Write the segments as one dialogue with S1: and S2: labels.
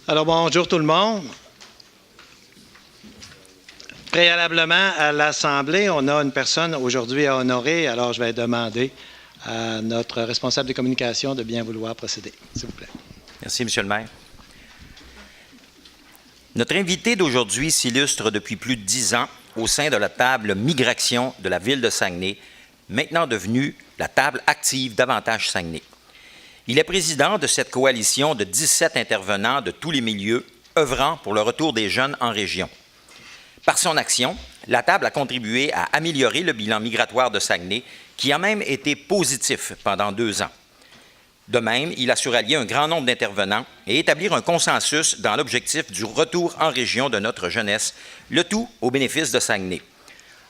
S1: Alors, bonjour tout le monde. Préalablement à l'Assemblée, on a une personne aujourd'hui à honorer, alors je vais demander à notre responsable de communication de bien vouloir procéder, s'il vous plaît.
S2: Merci, M. le maire. Notre invité d'aujourd'hui s'illustre depuis plus de 10 ans au sein de la table Migration de la ville de Saguenay, maintenant devenue la table active d'Avantage Saguenay. Il est président de cette coalition de 17 intervenants de tous les milieux œuvrant pour le retour des jeunes en région. Par son action, la table a contribué à améliorer le bilan migratoire de Saguenay, qui a même été positif pendant 2 ans. De même, il a su rallier un grand nombre d'intervenants et établir un consensus dans l'objectif du retour en région de notre jeunesse, le tout au bénéfice de Saguenay.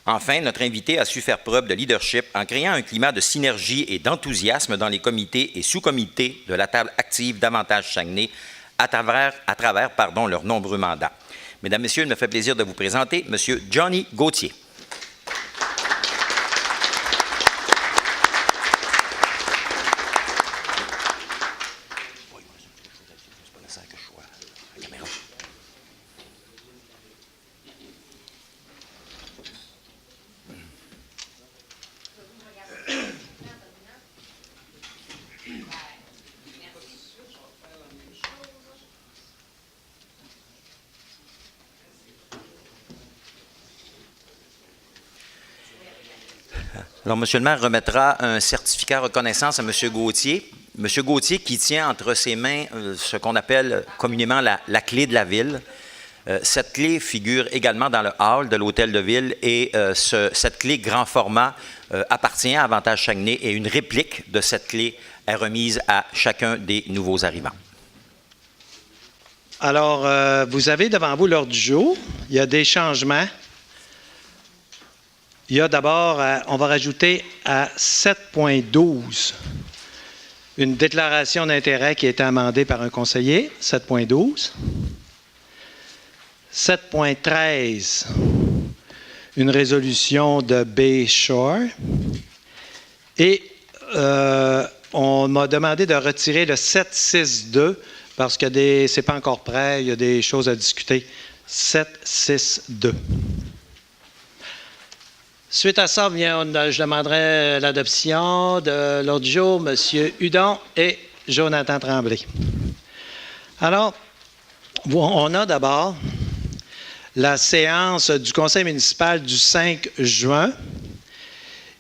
S2: Enfin, notre invité a su faire preuve de leadership en créant un climat de synergie et d'enthousiasme dans les comités et sous-comités de la table active d'Avantage Saguenay à travers leurs nombreux mandats. Mesdames, Messieurs, il me fait plaisir de vous présenter M. Johnny Gauthier. Alors, M. le maire remettra un certificat de reconnaissance à M. Gauthier. M. Gauthier qui tient entre ses mains ce qu'on appelle communément la clé de la ville. Cette clé figure également dans le hall de l'hôtel de ville et cette clé grand format appartient à Avantage Saguenay et une réplique de cette clé est remise à chacun des nouveaux arrivants.
S1: Alors, vous avez devant vous l'ordre du jour. Il y a des changements. Il y a d'abord, on va rajouter à 7.12 une déclaration d'intérêt qui a été amendée par un conseiller, 7.12. 7.13, une résolution de Bay Shore. Et on m'a demandé de retirer le 7.6.2 parce que ce n'est pas encore prêt, il y a des choses à discuter. 7.6.2. Suite à ça, je demanderai l'adoption de l'ordre du jour, M. Hudon et Jonathan Tremblay. Alors, on a d'abord la séance du conseil municipal du 5 juin.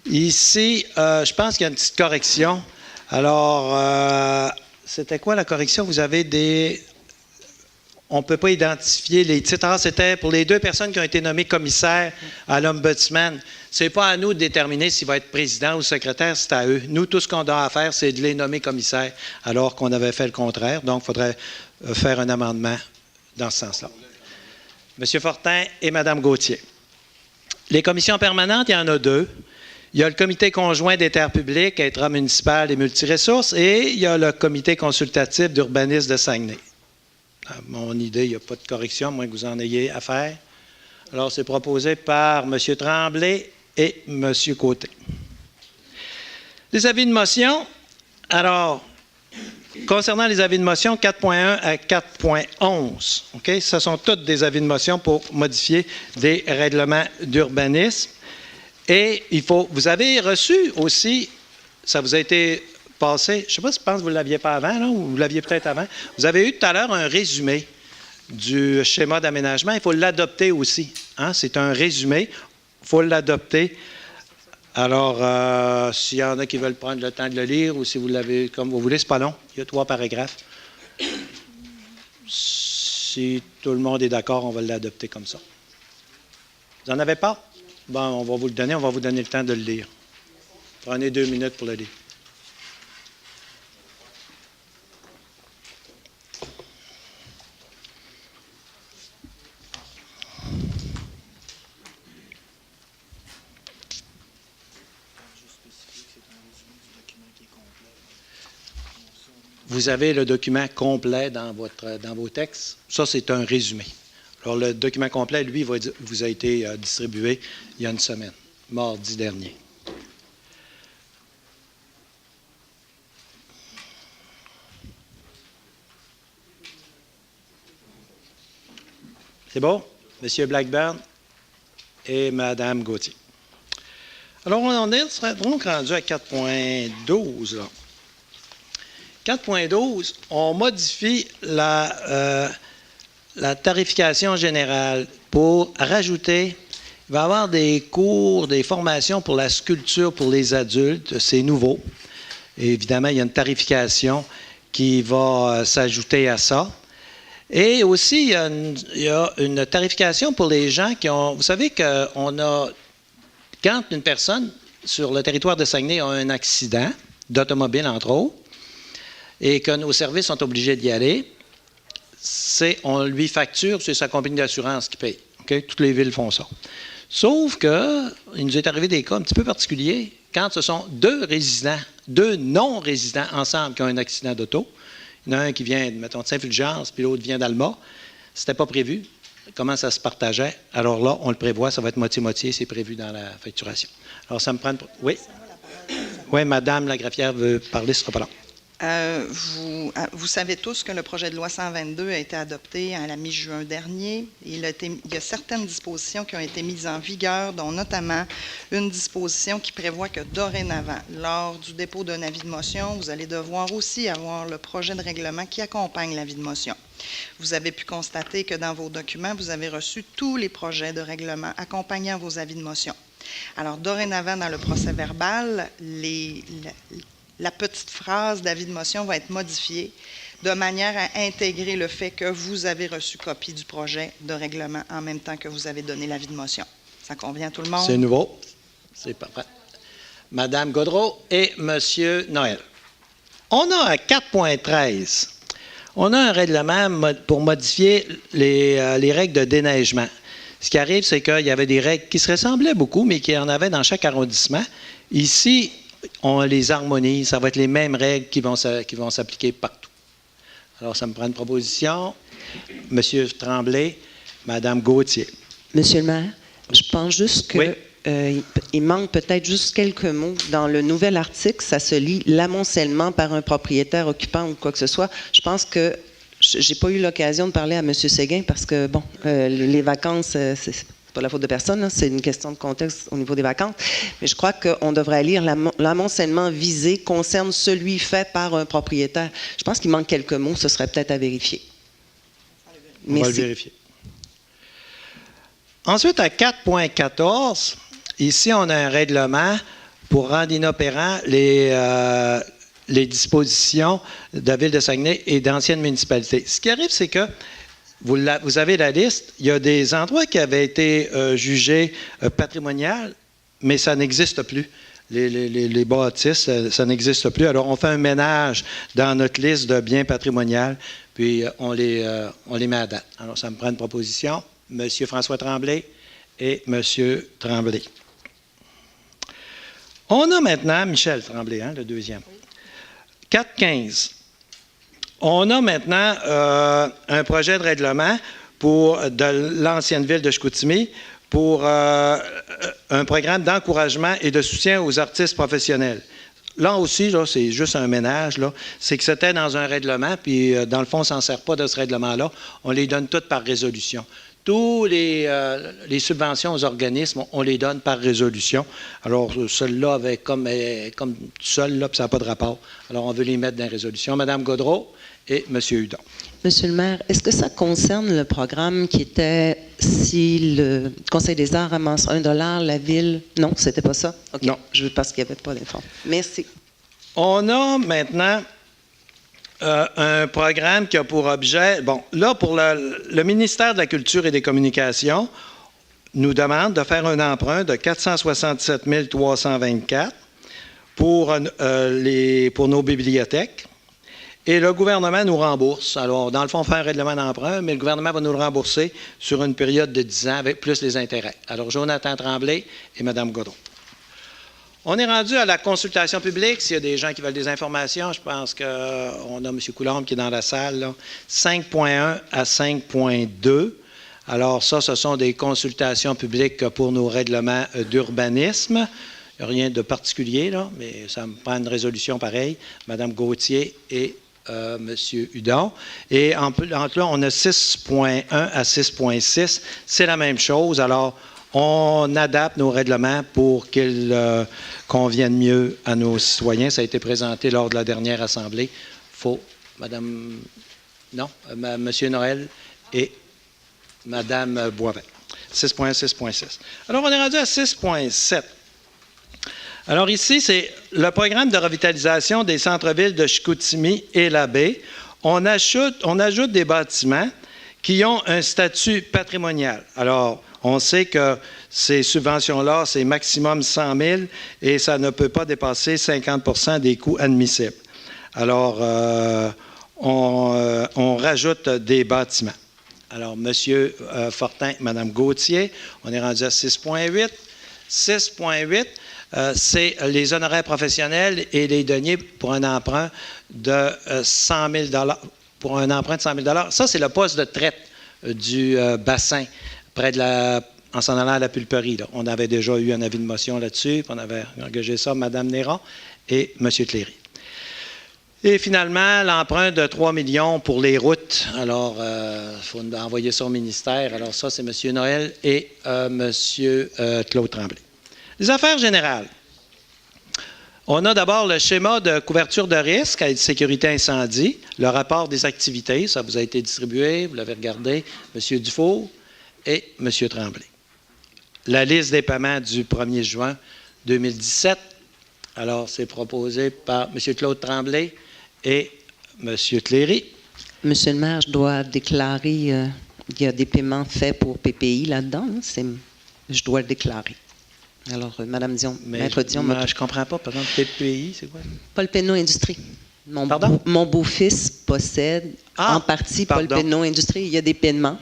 S1: Ici, je pense qu'il y a une petite correction. Alors, c'était quoi la correction? Vous avez des... On ne peut pas identifier les titres. Alors, c'était pour les 2 personnes qui ont été nommées commissaires à l'Ombudsman. Ce n'est pas à nous de déterminer s'il va être président ou secrétaire, c'est à eux. Nous, tout ce qu'on doit faire, c'est de les nommer commissaires, alors qu'on avait fait le contraire. Donc, il faudrait faire un amendement dans ce sens-là. M. Fortin et Mme Gauthier. Les commissions permanentes, il y en a 2. Il y a le comité conjoint des terres publiques, intramunicipales et multiressources, et il y a le comité consultatif d'urbanisme de Saguenay. À mon idée, il n'y a pas de correction, à moins que vous en ayez à faire. Alors, c'est proposé par M. Tremblay et M. Côté. Les avis de motion. Alors, concernant les avis de motion 4.1 à 4.11, okay, ce sont tous des avis de motion pour modifier des règlements d'urbanisme. Et vous avez reçu aussi, ça vous a été passé, je ne sais pas si vous ne l'aviez pas avant, là, ou vous l'aviez peut-être avant. Vous avez eu tout à l'heure un résumé du schéma d'aménagement. Il faut l'adopter aussi. Hein? C'est un résumé. Il faut l'adopter. Alors, s'il y en a qui veulent prendre le temps de le lire ou si vous l'avez comme vous voulez, ce n'est pas long. Il y a 3 paragraphes. Si tout le monde est d'accord, on va l'adopter comme ça. Vous n'en avez pas? Bon, on va vous le donner. On va vous donner le temps de le lire. Prenez 2 minutes pour le lire. Vous avez le document complet dans vos textes. Ça, c'est un résumé. Alors, le document complet, lui, vous a été distribué il y a une semaine, mardi dernier. C'est bon? M. Blackburn et Mme Gauthier. Alors, on est donc rendu à 4.12, là. 4.12, on modifie la tarification générale pour rajouter, il va y avoir des cours, des formations pour la sculpture pour les adultes, c'est nouveau. Et évidemment, il y a une tarification qui va s'ajouter à ça. Et aussi, il y a une tarification pour les gens qui ont... Vous savez qu'on a... Quand une personne sur le territoire de Saguenay a un accident d'automobile, entre autres, et que nos services sont obligés d'y aller, on lui facture, c'est sa compagnie d'assurance qui paye. Okay? Toutes les villes font ça. Sauf qu'il nous est arrivé des cas un petit peu particuliers quand ce sont deux non-résidents ensemble qui ont un accident d'auto. Il y en a un qui vient, mettons, de Saint-Fulgence, puis l'autre vient d'Alma. C'était pas prévu. Comment ça se partageait? Alors là, on le prévoit, ça va être moitié-moitié, c'est prévu dans la facturation. Alors, ça me prend... Oui? Oui, Madame la greffière veut parler, ce sera pas long.
S3: Vous savez tous que le projet de loi 122 a été adopté à la mi-juin dernier. Il y a certaines dispositions qui ont été mises en vigueur, dont notamment une disposition qui prévoit que dorénavant, lors du dépôt d'un avis de motion, vous allez devoir aussi avoir le projet de règlement qui accompagne l'avis de motion. Vous avez pu constater que dans vos documents, vous avez reçu tous les projets de règlement accompagnant vos avis de motion. Alors, dorénavant, dans le procès-verbal, la petite phrase d'avis de motion va être modifiée de manière à intégrer le fait que vous avez reçu copie du projet de règlement en même temps que vous avez donné l'avis de motion. Ça convient à tout le monde?
S1: C'est nouveau. C'est parfait. Madame Gaudreault et Monsieur Noël. On a à 4.13, on a un règlement pour modifier les règles de déneigement. Ce qui arrive, c'est qu'il y avait des règles qui se ressemblaient beaucoup, mais qu'il y en avait dans chaque arrondissement. Ici, on les harmonise. Ça va être les mêmes règles qui vont s'appliquer partout. Alors, ça me prend une proposition. Monsieur Tremblay, Madame Gauthier.
S4: Monsieur le maire, je pense juste que
S1: Oui.
S4: il manque peut-être juste quelques mots. Dans le nouvel article, ça se lit « l'amoncellement par un propriétaire occupant » ou quoi que ce soit. Je pense que j'ai pas eu l'occasion de parler à M. Séguin parce que, bon, les vacances, c'est pas la faute de personne, c'est une question de contexte au niveau des vacances. Mais je crois qu'on devrait lire l'amoncellement visé concerne celui fait par un propriétaire. Je pense qu'il manque quelques mots, ce serait peut-être à vérifier.
S1: On va le vérifier. Ensuite, à 4.14, ici, on a un règlement pour rendre inopérants les dispositions de la Ville de Saguenay et d'anciennes municipalités. Ce qui arrive, c'est que vous avez la liste, il y a des endroits qui avaient été jugés patrimoniaux, mais ça n'existe plus. Les bâtisses, ça n'existe plus. Alors, on fait un ménage dans notre liste de biens patrimoniaux, puis on les met à date. Alors, ça me prend une proposition. M. François Tremblay et M. Tremblay. On a maintenant Michel Tremblay, le deuxième. 4.15. On a maintenant un projet de règlement de l'ancienne ville de Chicoutimi pour un programme d'encouragement et de soutien aux artistes professionnels. Là aussi, là, c'est juste un ménage. C'est que c'était dans un règlement, puis dans le fond, on ne s'en sert pas de ce règlement-là. On les donne toutes par résolution. Tous les subventions aux organismes, on les donne par résolution. Alors, celle-là avait comme seul, là, puis ça n'a pas de rapport. Alors, on veut les mettre dans la résolution. Mme Gaudreault et M. Hudon.
S4: Monsieur le maire, est-ce que ça concerne le programme qui était si le Conseil des arts ramasse $1, la ville... Non, c'était pas ça? Okay.
S1: Non.
S4: Parce qu'il n'y avait pas d'information. Merci.
S1: On a maintenant un programme qui a pour objet... Bon, là, pour le ministère de la Culture et des Communications nous demande de faire un emprunt de 467 324 pour nos bibliothèques. Et le gouvernement nous rembourse. Alors, dans le fond, on fait un règlement d'emprunt, mais le gouvernement va nous le rembourser sur une période de 10 ans, avec plus les intérêts. Alors, Jonathan Tremblay et Mme Gaudreault. On est rendu à la consultation publique. S'il y a des gens qui veulent des informations, je pense qu'on a M. Coulombe qui est dans la salle. 5.1 à 5.2. Alors, ça, ce sont des consultations publiques pour nos règlements d'urbanisme. Il n'y a rien de particulier, là, mais ça me prend une résolution pareille. Mme Gauthier et M. Hudon. Et entre là, on a 6.1 à 6.6. C'est la même chose. Alors, on adapte nos règlements pour qu'ils conviennent mieux à nos citoyens. Ça a été présenté lors de la dernière Assemblée. Faut, Madame... Non, Monsieur Noël et Madame Boivin. 6.1, 6.6. Alors, on est rendu à 6.7. Alors ici, c'est le programme de revitalisation des centres-villes de Chicoutimi et la baie. On ajoute des bâtiments qui ont un statut patrimonial. Alors, on sait que ces subventions-là, c'est maximum 100 000 et ça ne peut pas dépasser 50 des coûts admissibles. Alors, on rajoute des bâtiments. Alors, M. Fortin, Mme Gauthier, on est rendu à 6.8. 6.8, c'est les honoraires professionnels et les deniers pour un emprunt de 100 000 $. Pour un emprunt de 100 000 $. Ça, c'est le poste de traite du bassin, près de en s'en allant à la pulperie. Là. On avait déjà eu un avis de motion là-dessus, puis on avait engagé ça, Mme Néron et M. Cléry. Et finalement, l'emprunt de 3 millions pour les routes. Alors, il faut envoyer ça au ministère. Alors, ça, c'est M. Noël et M. Claude Tremblay. Les affaires générales. On a d'abord le schéma de couverture de risque à sécurité incendie, le rapport des activités, ça vous a été distribué, vous l'avez regardé, M. Dufault et M. Tremblay. La liste des paiements du 1er juin 2017. Alors, c'est proposé par M. Claude Tremblay et M. Cléry.
S4: Monsieur le maire, je dois déclarer, il y a des paiements faits pour PPI là-dedans. Je dois le déclarer. Alors, Mme Dion, Maître Dion...
S1: je ne comprends pas, par exemple, PPI, c'est quoi?
S4: Paul Penneau Industrie.
S1: Pardon?
S4: Mon beau-fils possède en partie Paul Penneau Industrie. Il y a des paiements.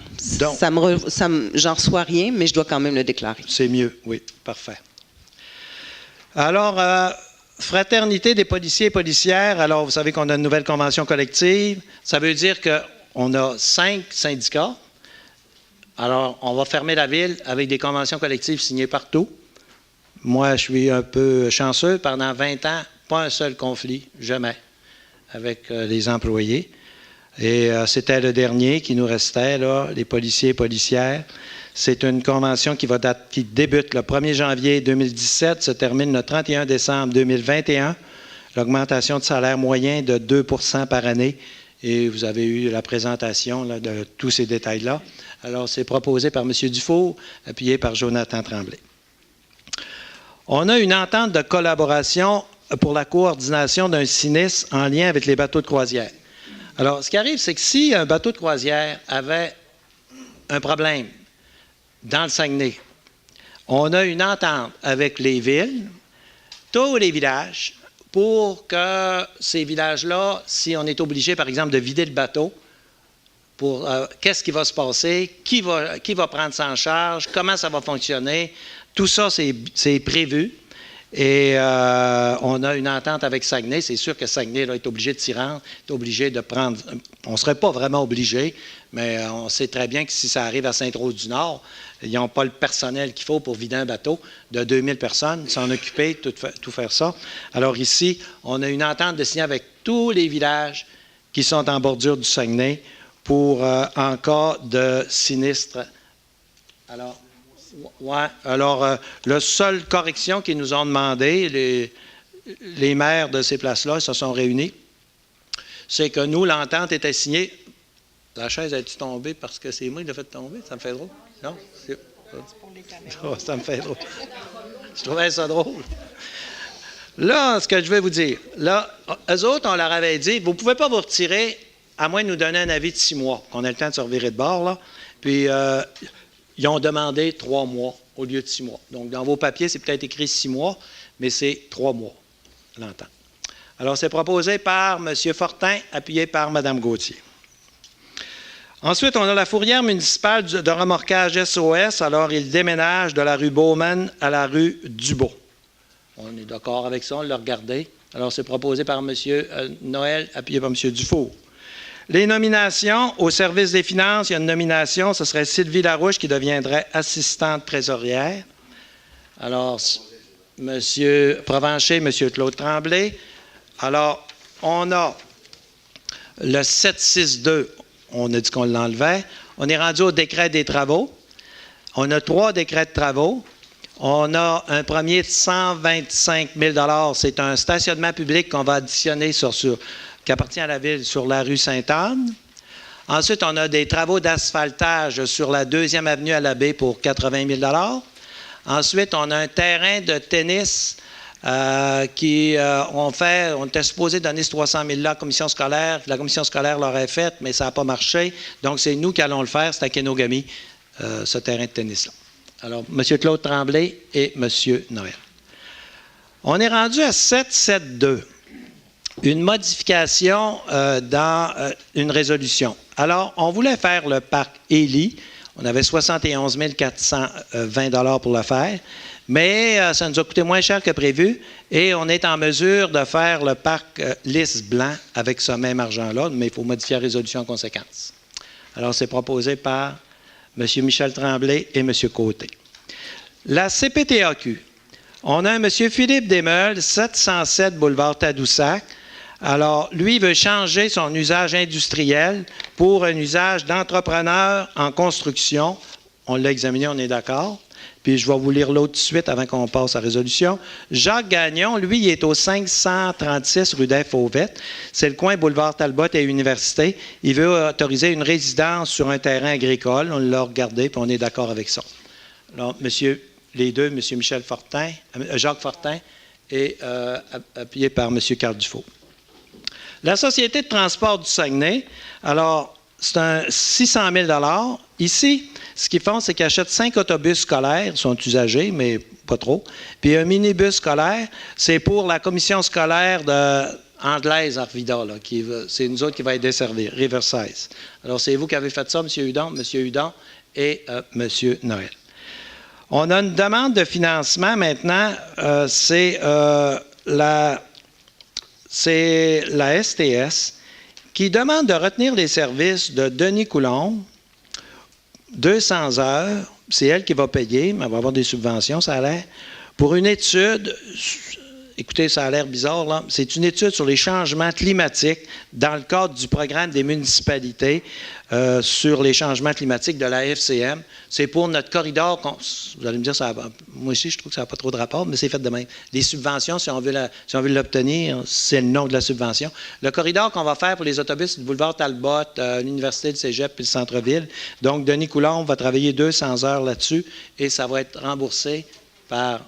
S4: J'en reçois rien, mais je dois quand même le déclarer. C'est
S1: mieux, oui. Parfait. Alors... Fraternité des policiers et policières. Alors, vous savez qu'on a une nouvelle convention collective. Ça veut dire qu'on a 5 syndicats. Alors, on va fermer la ville avec des conventions collectives signées partout. Moi, je suis un peu chanceux. Pendant 20 ans, pas un seul conflit, jamais, avec les employés. Et c'était le dernier qui nous restait, là, les policiers et policières. C'est une convention qui débute le 1er janvier 2017, se termine le 31 décembre 2021. L'augmentation de salaire moyen de 2 % par année. Et vous avez eu la présentation là, de tous ces détails-là. Alors, c'est proposé par M. Dufault, appuyé par Jonathan Tremblay. On a une entente de collaboration pour la coordination d'un sinistre en lien avec les bateaux de croisière. Alors, ce qui arrive, c'est que si un bateau de croisière avait un problème dans le Saguenay, on a une entente avec les villes, tous les villages, pour que ces villages-là, si on est obligé, par exemple, de vider le bateau, pour qu'est-ce qui va se passer, qui va prendre ça en charge, comment ça va fonctionner, tout ça, c'est prévu. Et on a une entente avec Saguenay. C'est sûr que Saguenay là, est obligé de s'y rendre, est obligé de prendre... On ne serait pas vraiment obligé, mais on sait très bien que si ça arrive à Sainte-Rose-du-Nord, ils n'ont pas le personnel qu'il faut pour vider un bateau de 2000 personnes, s'en occuper, tout faire ça. Alors ici, on a une entente de signer avec tous les villages qui sont en bordure du Saguenay pour en cas de sinistre. Alors... Ouais. Alors, la seule correction qu'ils nous ont demandé, les maires de ces places-là se sont réunis, c'est que nous, l'entente était signée. La chaise a-t-il tombé parce que c'est moi qui l'ai fait tomber? Ça me fait drôle. Non? Oh, ça me fait drôle. Je trouvais ça drôle. Là, ce que je vais vous dire, là, eux autres, on leur avait dit, vous ne pouvez pas vous retirer à moins de nous donner un avis de 6 mois, qu'on ait le temps de se revirer de bord, là. Puis, ils ont demandé 3 mois au lieu de 6 mois. Donc, dans vos papiers, c'est peut-être écrit 6 mois, mais c'est 3 mois, l'entente. Alors, c'est proposé par M. Fortin, appuyé par Mme Gauthier. Ensuite, on a la fourrière municipale de remorquage SOS. Alors, il déménage de la rue Bowman à la rue Dubois. On est d'accord avec ça, on l'a regardé. Alors, c'est proposé par M. Noël, appuyé par M. Dufault. Les nominations au service des finances, il y a une nomination, ce serait Sylvie Larouche qui deviendrait assistante trésorière. Alors, M. Provencher, M. Claude Tremblay. Alors, on a Le 762, on a dit qu'on l'enlevait. On est rendu au décret des travaux. On a 3 décrets de travaux. On a un premier de 125 000 $. C'est un stationnement public qu'on va additionner qui appartient à la Ville sur la rue Sainte-Anne. Ensuite, on a des travaux d'asphaltage sur la 2e avenue à la baie pour 80 000 $. Ensuite, on a un terrain de tennis on était supposé donner ce 300 000 $ à la commission scolaire. La commission scolaire l'aurait fait, mais ça n'a pas marché. Donc, c'est nous qui allons le faire. C'est à Kenogami, ce terrain de tennis-là. Alors, M. Claude Tremblay et M. Noël. On est rendu à 772. Une modification dans une résolution. Alors, on voulait faire le parc Élie. On avait 71 420 $ pour le faire, mais ça nous a coûté moins cher que prévu et on est en mesure de faire le parc Lys Blanc avec ce même argent-là, mais il faut modifier la résolution en conséquence. Alors, c'est proposé par M. Michel Tremblay et M. Côté. La CPTAQ, on a un M. Philippe Desmeules, 707 boulevard Tadoussac. Alors, lui, il veut changer son usage industriel pour un usage d'entrepreneur en construction. On l'a examiné, on est d'accord. Puis, je vais vous lire l'autre tout de suite avant qu'on passe à la résolution. Jacques Gagnon, lui, il est au 536 rue des Fauvettes. C'est le coin boulevard Talbot et Université. Il veut autoriser une résidence sur un terrain agricole. On l'a regardé, puis on est d'accord avec ça. Alors, les deux, M. Michel Fortin, Jacques Fortin, et appuyé par M. Carl Dufault. La Société de transport du Saguenay, alors, c'est un 600 000 $. Ici, ce qu'ils font, c'est qu'ils achètent 5 autobus scolaires, ils sont usagés, mais pas trop. Puis un minibus scolaire, c'est pour la commission scolaire anglaise Arvida, c'est nous autres qui va être desservir, Riverside. Alors, c'est vous qui avez fait ça, M. Hudon et M. Noël. On a une demande de financement maintenant, c'est la STS qui demande de retenir les services de Denis Coulombe, 200 heures, c'est elle qui va payer, mais elle va avoir des subventions, ça a l'air, pour une étude, écoutez, ça a l'air bizarre, là, c'est une étude sur les changements climatiques dans le cadre du programme des municipalités sur les changements climatiques de la FCM. C'est pour notre corridor, vous allez me dire, moi aussi je trouve que ça n'a pas trop de rapport, mais c'est fait de même. Les subventions, si on veut l'obtenir, c'est le nom de la subvention. Le corridor qu'on va faire pour les autobus du boulevard Talbot, l'Université de Cégep et le centre-ville. Donc, Denis Coulombe va travailler 200 heures là-dessus et ça va être remboursé par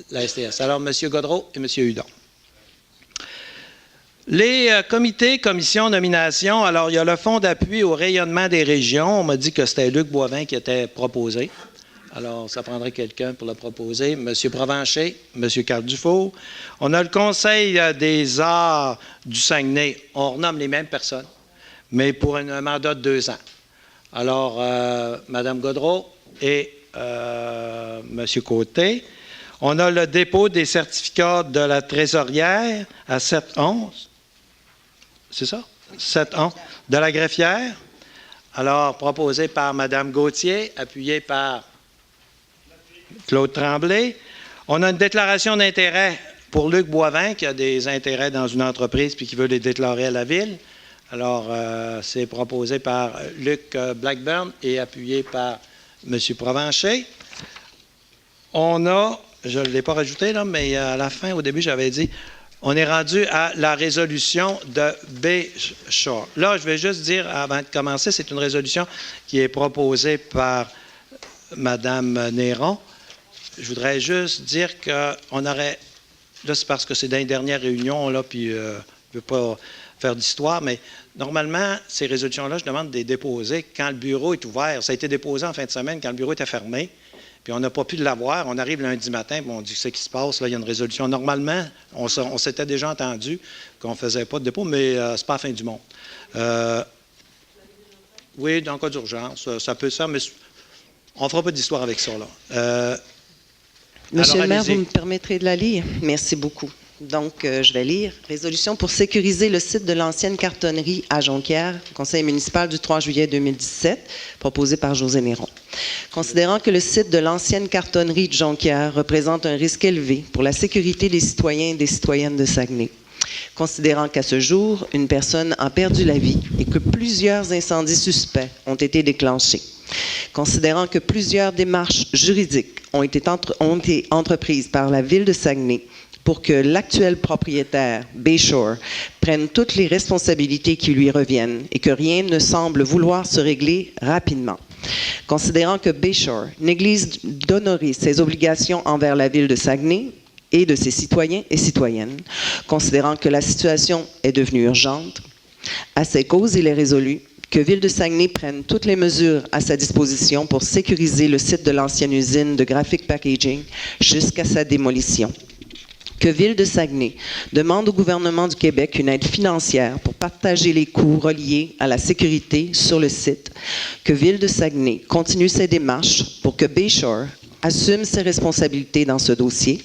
S1: la STS. Alors, M. Godreau et M. Hudon. Les comités, commissions, nominations, alors il y a le fonds d'appui au rayonnement des régions. On m'a dit que c'était Luc Boivin qui était proposé. Alors, ça prendrait quelqu'un pour le proposer. M. Provencher, M. Carl Dufault. On a le Conseil des arts du Saguenay. On renomme les mêmes personnes, mais pour un mandat de 2 ans. Alors, Mme Godreau et M. Côté. On a le dépôt des certificats de la trésorière à 7-11. C'est ça? 7-11. De la greffière. Alors, proposé par Mme Gauthier, appuyé par Claude Tremblay. On a une déclaration d'intérêt pour Luc Boivin, qui a des intérêts dans une entreprise puis qui veut les déclarer à la Ville. Alors, c'est proposé par Luc Blackburn et appuyé par M. Provencher. On a, je ne l'ai pas rajouté, là, mais à la fin, au début, j'avais dit, on est rendu à la résolution de B. Shaw. Là, je vais juste dire, avant de commencer, c'est une résolution qui est proposée par Mme Néron. Je voudrais juste dire qu'on aurait, là, c'est parce que c'est dans les dernières réunions, là, puis je ne veux pas faire d'histoire, mais normalement, ces résolutions-là, je demande de les déposer quand le bureau est ouvert. Ça a été déposé en fin de semaine quand le bureau était fermé. Puis on n'a pas pu l'avoir. On arrive lundi matin, puis on dit ce qui se passe. Là, il y a une résolution. Normalement, on s'était déjà entendu qu'on ne faisait pas de dépôt, mais ce n'est pas la fin du monde. Oui, dans le cas d'urgence, ça peut se faire, mais on ne fera pas d'histoire avec ça. Là.
S4: Monsieur
S1: alors,
S4: le maire,
S1: allez-y.
S4: vous me permettrez de la lire? Merci beaucoup. Donc, je vais lire. Résolution pour sécuriser le site de l'ancienne cartonnerie à Jonquière, conseil municipal du 3 juillet 2017, proposé par José Néron. Considérant que le site de l'ancienne cartonnerie de Jonquière représente un risque élevé pour la sécurité des citoyens et des citoyennes de Saguenay. Considérant qu'à ce jour, une personne a perdu la vie et que plusieurs incendies suspects ont été déclenchés. Considérant que plusieurs démarches juridiques ont été entreprises par la Ville de Saguenay pour que l'actuel propriétaire, Bayshore, prenne toutes les responsabilités qui lui reviennent et que rien ne semble vouloir se régler rapidement. Considérant que Bayshore néglige d'honorer ses obligations envers la Ville de Saguenay et de ses citoyens et citoyennes, considérant que la situation est devenue urgente, à ces causes, il est résolu que Ville de Saguenay prenne toutes les mesures à sa disposition pour sécuriser le site de l'ancienne usine de Graphic Packaging jusqu'à sa démolition. Que Ville de Saguenay demande au gouvernement du Québec une aide financière pour partager les coûts reliés à la sécurité sur le site. Que Ville de Saguenay continue ses démarches pour que Bayshore assume ses responsabilités dans ce dossier.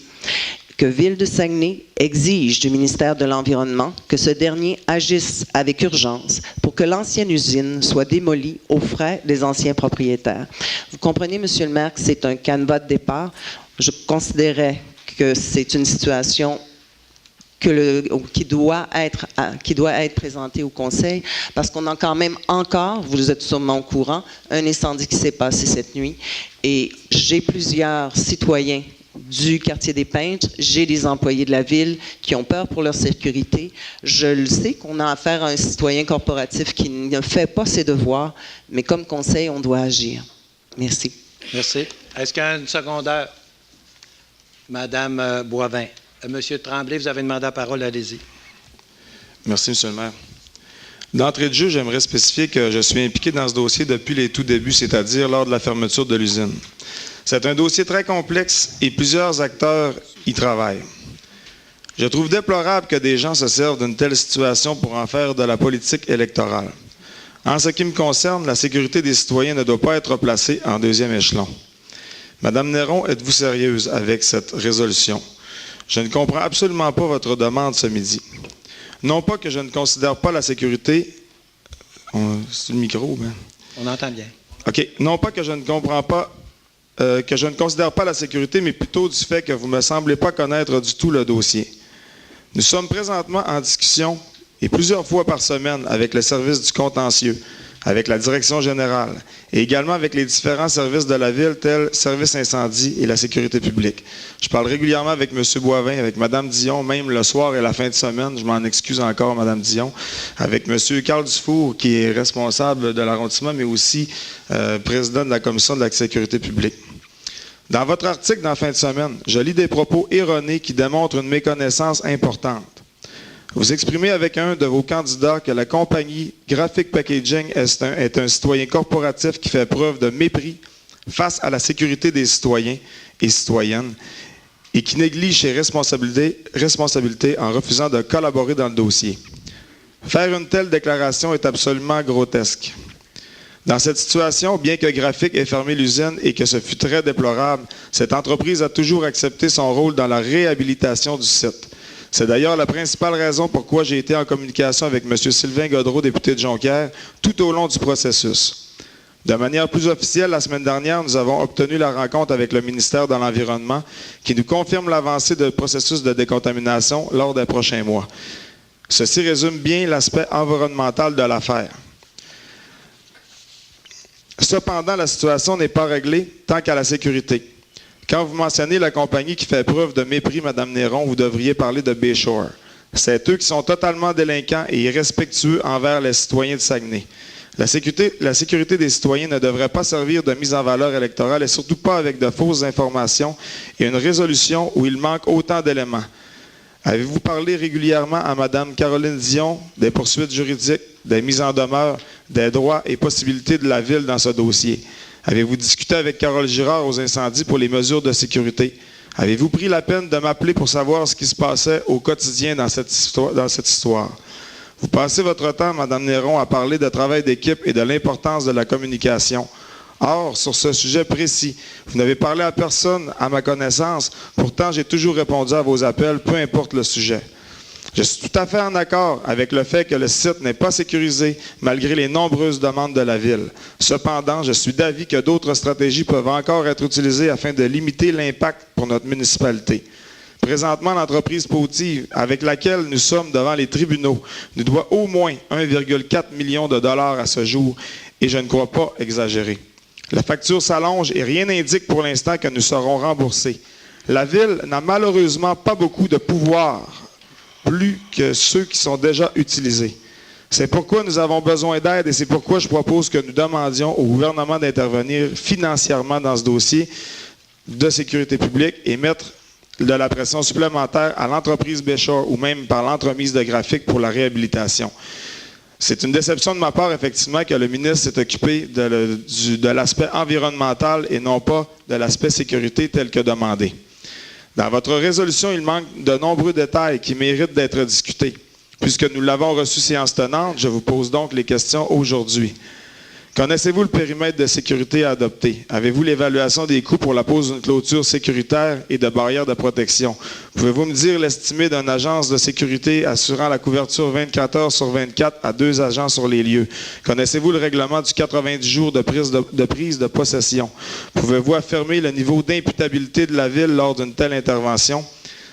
S4: Que Ville de Saguenay exige du ministère de l'Environnement que ce dernier agisse avec urgence pour que l'ancienne usine soit démolie aux frais des anciens propriétaires. Vous comprenez, Monsieur le maire, que c'est un canevas de départ. Je considérais que c'est une situation qui doit être présentée au Conseil, parce qu'on a quand même encore, vous êtes sûrement au courant, un incendie qui s'est passé cette nuit, et j'ai plusieurs citoyens du quartier des Peintres, j'ai des employés de la ville qui ont peur pour leur sécurité. Je le sais qu'on a affaire à un citoyen corporatif qui ne fait pas ses devoirs, mais comme conseil, on doit agir. Merci.
S1: Merci. Est-ce qu'il y a une secondaire? Madame Boivin. Monsieur Tremblay, vous avez demandé la parole, allez-y.
S5: Merci, Monsieur le maire. D'entrée de jeu, j'aimerais spécifier que je suis impliqué dans ce dossier depuis les tout débuts, c'est-à-dire lors de la fermeture de l'usine. C'est un dossier très complexe et plusieurs acteurs y travaillent. Je trouve déplorable que des gens se servent d'une telle situation pour en faire de la politique électorale. En ce qui me concerne, la sécurité des citoyens ne doit pas être placée en deuxième échelon. Madame Néron, êtes-vous sérieuse avec cette résolution? Je ne comprends absolument pas votre demande ce midi. Non pas que je ne considère pas la sécurité... C'est le micro, ben?
S1: On entend bien.
S5: OK. Non pas que je ne comprends pas... que je ne considère pas la sécurité, mais plutôt du fait que vous ne me semblez pas connaître du tout le dossier. Nous sommes présentement en discussion, et plusieurs fois par semaine, avec le service du contentieux, avec la direction générale, et également avec les différents services de la Ville, tels Service incendie et la sécurité publique. Je parle régulièrement avec M. Boivin, avec Mme Dion, même le soir et la fin de semaine, je m'en excuse encore, Mme Dion, avec M. Carl Dufour, qui est responsable de l'arrondissement, mais aussi président de la Commission de la sécurité publique. Dans votre article dans la fin de semaine, je lis des propos erronés qui démontrent une méconnaissance importante. Vous exprimez avec un de vos candidats que la compagnie Graphic Packaging est un citoyen corporatif qui fait preuve de mépris face à la sécurité des citoyens et citoyennes et qui néglige ses responsabilités en refusant de collaborer dans le dossier. Faire une telle déclaration est absolument grotesque. Dans cette situation, bien que Graphic ait fermé l'usine et que ce fut très déplorable, cette entreprise a toujours accepté son rôle dans la réhabilitation du site. C'est d'ailleurs la principale raison pourquoi j'ai été en communication avec M. Sylvain Godreau, député de Jonquière, tout au long du processus. De manière plus officielle, la semaine dernière, nous avons obtenu la rencontre avec le ministère de l'Environnement qui nous confirme l'avancée du processus de décontamination lors des prochains mois. Ceci résume bien l'aspect environnemental de l'affaire. Cependant, la situation n'est pas réglée tant qu'à la sécurité. Quand vous mentionnez la compagnie qui fait preuve de mépris, Mme Néron, vous devriez parler de Bayshore. C'est eux qui sont totalement délinquants et irrespectueux envers les citoyens de Saguenay. La sécurité des citoyens ne devrait pas servir de mise en valeur électorale et surtout pas avec de fausses informations et une résolution où il manque autant d'éléments. Avez-vous parlé régulièrement à Mme Caroline Dion des poursuites juridiques, des mises en demeure, des droits et possibilités de la Ville dans ce dossier? Avez-vous discuté avec Carole Girard aux incendies pour les mesures de sécurité? Avez-vous pris la peine de m'appeler pour savoir ce qui se passait au quotidien dans cette histoire? Vous passez votre temps, Mme Néron, à parler de travail d'équipe et de l'importance de la communication. Or, sur ce sujet précis, vous n'avez parlé à personne, à ma connaissance. Pourtant, j'ai toujours répondu à vos appels, peu importe le sujet. Je suis tout à fait en accord avec le fait que le site n'est pas sécurisé malgré les nombreuses demandes de la Ville. Cependant, je suis d'avis que d'autres stratégies peuvent encore être utilisées afin de limiter l'impact pour notre municipalité. Présentement, l'entreprise Potive, avec laquelle nous sommes devant les tribunaux, nous doit au moins 1,4 million de dollars à ce jour, et je ne crois pas exagérer. La facture s'allonge et rien n'indique pour l'instant que nous serons remboursés. La Ville n'a malheureusement pas beaucoup de pouvoir, plus que ceux qui sont déjà utilisés. C'est pourquoi nous avons besoin d'aide et c'est pourquoi je propose que nous demandions au gouvernement d'intervenir financièrement dans ce dossier de sécurité publique et mettre de la pression supplémentaire à l'entreprise Béchard ou même par l'entremise de graphiques pour la réhabilitation. C'est une déception de ma part, effectivement, que le ministre s'est occupé de l'aspect environnemental et non pas de l'aspect sécurité tel que demandé. Dans votre résolution, il manque de nombreux détails qui méritent d'être discutés. Puisque nous l'avons reçu séance tenante, je vous pose donc les questions aujourd'hui. Connaissez-vous le périmètre de sécurité à adopter? Avez-vous l'évaluation des coûts pour la pose d'une clôture sécuritaire et de barrières de protection? Pouvez-vous me dire l'estimé d'une agence de sécurité assurant la couverture 24 heures sur 24 à 2 agents sur les lieux? Connaissez-vous le règlement du 90 jours de prise de possession? Pouvez-vous affirmer le niveau d'imputabilité de la Ville lors d'une telle intervention?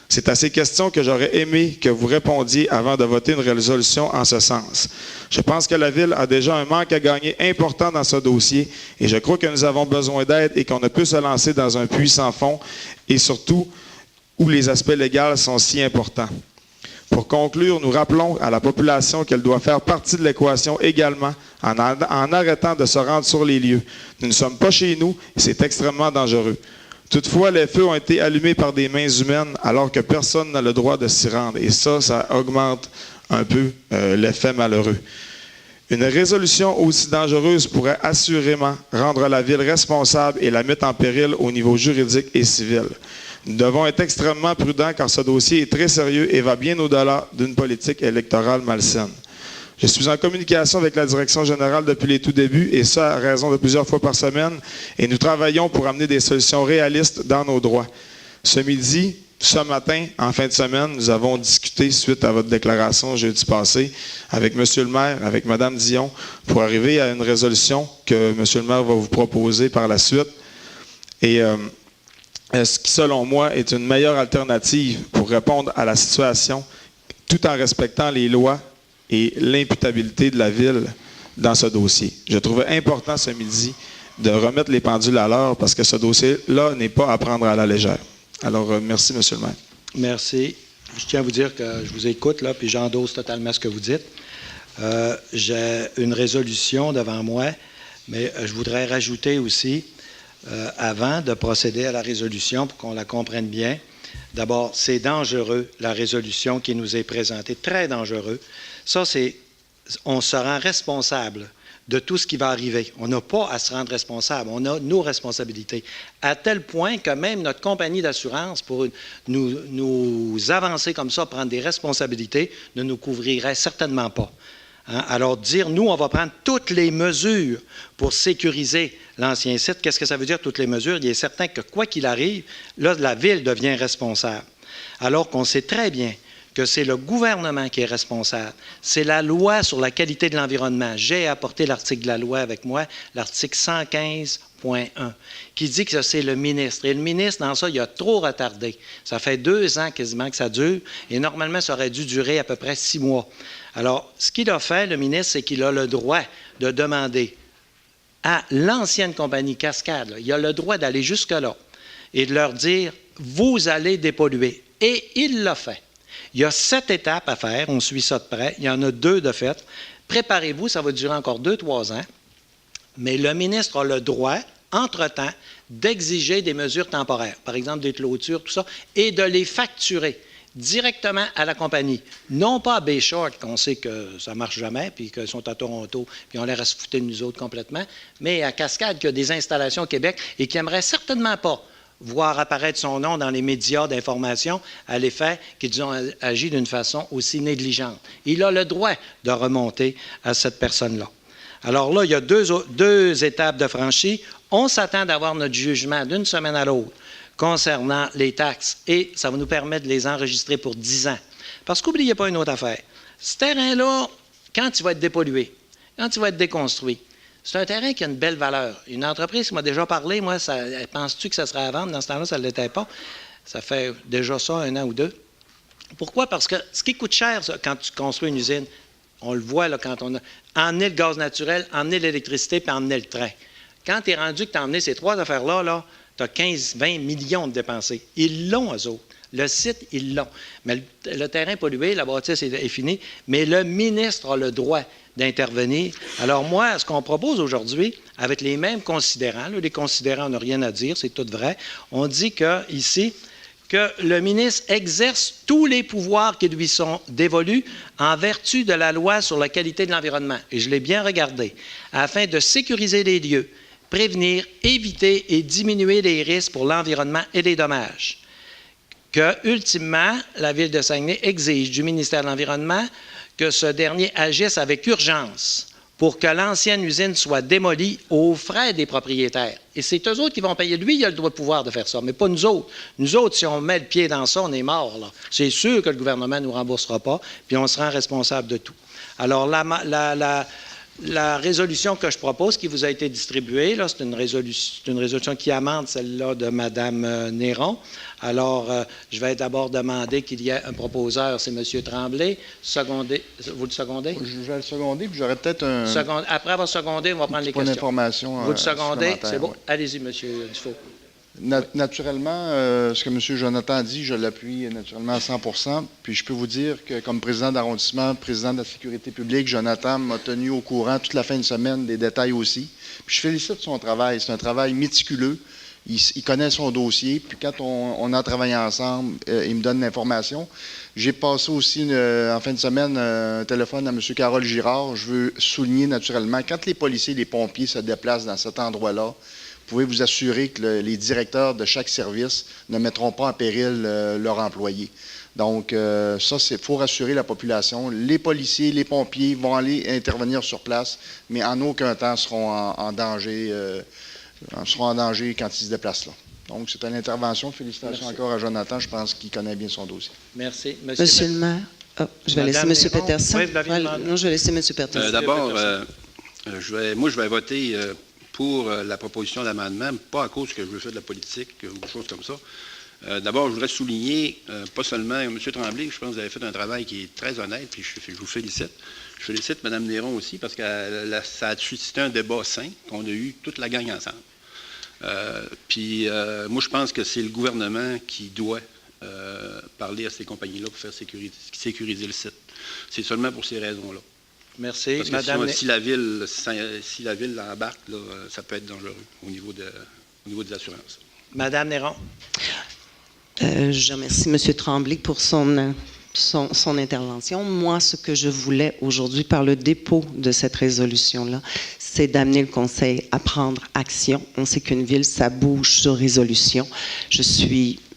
S5: C'est à ces questions que j'aurais aimé que vous répondiez avant de voter une résolution en ce sens. Je pense que la Ville a déjà un manque à gagner important dans ce dossier et je crois que nous avons besoin d'aide et qu'on ne peut se lancer dans un puits sans fond et surtout où les aspects légaux sont si importants. Pour conclure, nous rappelons à la population qu'elle doit faire partie de l'équation également en arrêtant de se rendre sur les lieux. Nous ne sommes pas chez nous et c'est extrêmement dangereux. Toutefois, les feux ont été allumés par des mains humaines alors que personne n'a le droit de s'y rendre. Et ça augmente un peu l'effet malheureux. Une résolution aussi dangereuse pourrait assurément rendre la Ville responsable et la mettre en péril au niveau juridique et civil. Nous devons être extrêmement prudents car ce dossier est très sérieux et va bien au-delà d'une politique électorale malsaine. Je suis en communication avec la direction générale depuis les tout débuts, et ça à raison de plusieurs fois par semaine, et nous travaillons pour amener des solutions réalistes dans nos droits. Ce matin, en fin de semaine, nous avons discuté, suite à votre déclaration jeudi passé, avec M. le maire, avec Mme Dion, pour arriver à une résolution que M. le maire va vous proposer par la suite, et ce qui, selon moi, est une meilleure alternative pour répondre à la situation, tout en respectant les lois et l'imputabilité de la Ville dans ce dossier. Je trouvais important ce midi de remettre les pendules à l'heure parce que ce dossier-là n'est pas à prendre à la légère. Alors, merci, M. le maire.
S1: Merci. Je tiens à vous dire que je vous écoute, là, puis j'endosse totalement ce que vous dites. J'ai une résolution devant moi, mais je voudrais rajouter aussi, avant de procéder à la résolution, pour qu'on la comprenne bien, d'abord, c'est dangereux, la résolution qui nous est présentée, très dangereux. Ça, on se rend responsable de tout ce qui va arriver. On n'a pas à se rendre responsable, on a nos responsabilités. À tel point que même notre compagnie d'assurance, pour nous avancer comme ça, prendre des responsabilités, ne nous couvrirait certainement pas. Hein? Alors, dire, nous, on va prendre toutes les mesures pour sécuriser l'ancien site. Qu'est-ce que ça veut dire, toutes les mesures? Il est certain que, quoi qu'il arrive, là, la Ville devient responsable. Alors qu'on sait très bien que c'est le gouvernement qui est responsable. C'est la loi sur la qualité de l'environnement. J'ai apporté l'article de la loi avec moi, l'article 115.1, qui dit que c'est le ministre. Et le ministre, dans ça, il a trop retardé. Ça fait 2 ans quasiment que ça dure, et normalement, ça aurait dû durer à peu près 6 mois. Alors, ce qu'il a fait, le ministre, c'est qu'il a le droit de demander à l'ancienne compagnie Cascade, là, il a le droit d'aller jusque-là et de leur dire, vous allez dépolluer. Et il l'a fait. Il y a 7 étapes à faire, on suit ça de près, il y en a 2 de fait. Préparez-vous, ça va durer encore 2-3 ans, mais le ministre a le droit, entre-temps, d'exiger des mesures temporaires, par exemple des clôtures, tout ça, et de les facturer directement à la compagnie. Non pas à Bayshore, qu'on sait que ça ne marche jamais, puis qu'ils sont à Toronto, puis on l'air à se foutre de nous autres complètement, mais à Cascade, qui a des installations au Québec et qui n'aimerait certainement pas voir apparaître son nom dans les médias d'information à l'effet qu'ils ont agi d'une façon aussi négligente. Il a le droit de remonter à cette personne-là. Alors là, il y a 2 étapes de franchie. On s'attend d'avoir notre jugement d'une semaine à l'autre concernant les taxes et ça va nous permettre de les enregistrer pour 10 ans. Parce qu'oubliez pas une autre affaire. Ce terrain-là, quand il va être dépollué, quand il va être déconstruit, c'est un terrain qui a une belle valeur. Une entreprise qui m'a déjà parlé, moi, penses-tu que ça serait à vendre? Dans ce temps-là, ça ne l'était pas. Ça fait déjà ça 1 an ou 2. Pourquoi? Parce que ce qui coûte cher, ça, quand tu construis une usine, on le voit là, quand on a emmené le gaz naturel, emmené l'électricité, puis emmené le train. Quand tu es rendu que tu as emmené ces 3 affaires-là, là, tu as 15-20 millions de dépensés. Ils l'ont, eux autres. Le site, ils l'ont. Mais le terrain pollué, la bâtisse est finie, mais le ministre a le droit d'intervenir. Alors moi, ce qu'on propose aujourd'hui, avec les mêmes considérants, là, les considérants, on n'a rien à dire, c'est tout vrai, on dit ici que le ministre exerce tous les pouvoirs qui lui sont dévolus en vertu de la loi sur la qualité de l'environnement, et je l'ai bien regardé, afin de sécuriser les lieux, prévenir, éviter et diminuer les risques pour l'environnement et les dommages. Que, ultimement, la Ville de Saguenay exige du ministère de l'Environnement que ce dernier agisse avec urgence pour que l'ancienne usine soit démolie aux frais des propriétaires. Et c'est eux autres qui vont payer. Lui, il a le droit de pouvoir de faire ça, mais pas nous autres. Nous autres, si on met le pied dans ça, on est mort, là. C'est sûr que le gouvernement ne nous remboursera pas, puis on se rend responsable de tout. Alors, la résolution que je propose, qui vous a été distribuée, là, c'est une résolution qui amende celle-là de Mme Néron. Alors, je vais d'abord demander qu'il y ait un proposeur, c'est M. Tremblay. Vous le secondez?
S6: Je vais le seconder, puis j'aurais peut-être un
S1: Après avoir secondé, on va prendre les
S6: point
S1: questions.
S6: d'information.
S1: Vous le secondez? C'est bon?
S6: Oui.
S1: Allez-y, M. Dufault.
S6: Naturellement, ce que M. Jonathan a dit, je l'appuie naturellement à 100%. Puis je peux vous dire que comme président d'arrondissement, président de la sécurité publique, Jonathan m'a tenu au courant toute la fin de semaine, des détails aussi. Puis je félicite son travail. C'est un travail méticuleux. Il connaît son dossier. Puis quand on a travaillé ensemble, il me donne l'information. J'ai passé aussi en fin de semaine un téléphone à M. Carole Girard. Je veux souligner naturellement, quand les policiers et les pompiers se déplacent dans cet endroit-là, vous pouvez vous assurer que les directeurs de chaque service ne mettront pas en péril leurs employés. Donc, ça, il faut rassurer la population. Les policiers, les pompiers vont aller intervenir sur place, mais en aucun temps seront en danger quand ils se déplacent là. Donc, c'est une intervention. Félicitations encore à Jonathan. Je pense qu'il connaît bien son dossier.
S1: Merci.
S4: Monsieur le maire, je vais laisser M. Peterson.
S1: Oui, vous l'aviez demandé.
S4: Non, je vais laisser M. Peterson.
S7: D'abord, moi, je vais voter pour la proposition d'amendement, pas à cause que je veux faire de la politique ou des choses comme ça. D'abord, je voudrais souligner, pas seulement M. Tremblay, je pense que vous avez fait un travail qui est très honnête, puis je vous félicite. Je félicite Mme Néron aussi, parce que ça a suscité un débat sain qu'on a eu toute la gang ensemble. Moi, je pense que c'est le gouvernement qui doit parler à ces compagnies-là pour faire sécuriser le site. C'est seulement pour ces raisons-là.
S1: Merci.
S7: Parce que
S1: Madame...
S7: si la ville embarque, là, ça peut être dangereux au niveau des assurances.
S1: Madame Néron.
S4: Je remercie M. Tremblay pour son intervention. Moi, ce que je voulais aujourd'hui par le dépôt de cette résolution-là, c'est d'amener le Conseil à prendre action. On sait qu'une ville, ça bouge sur résolution.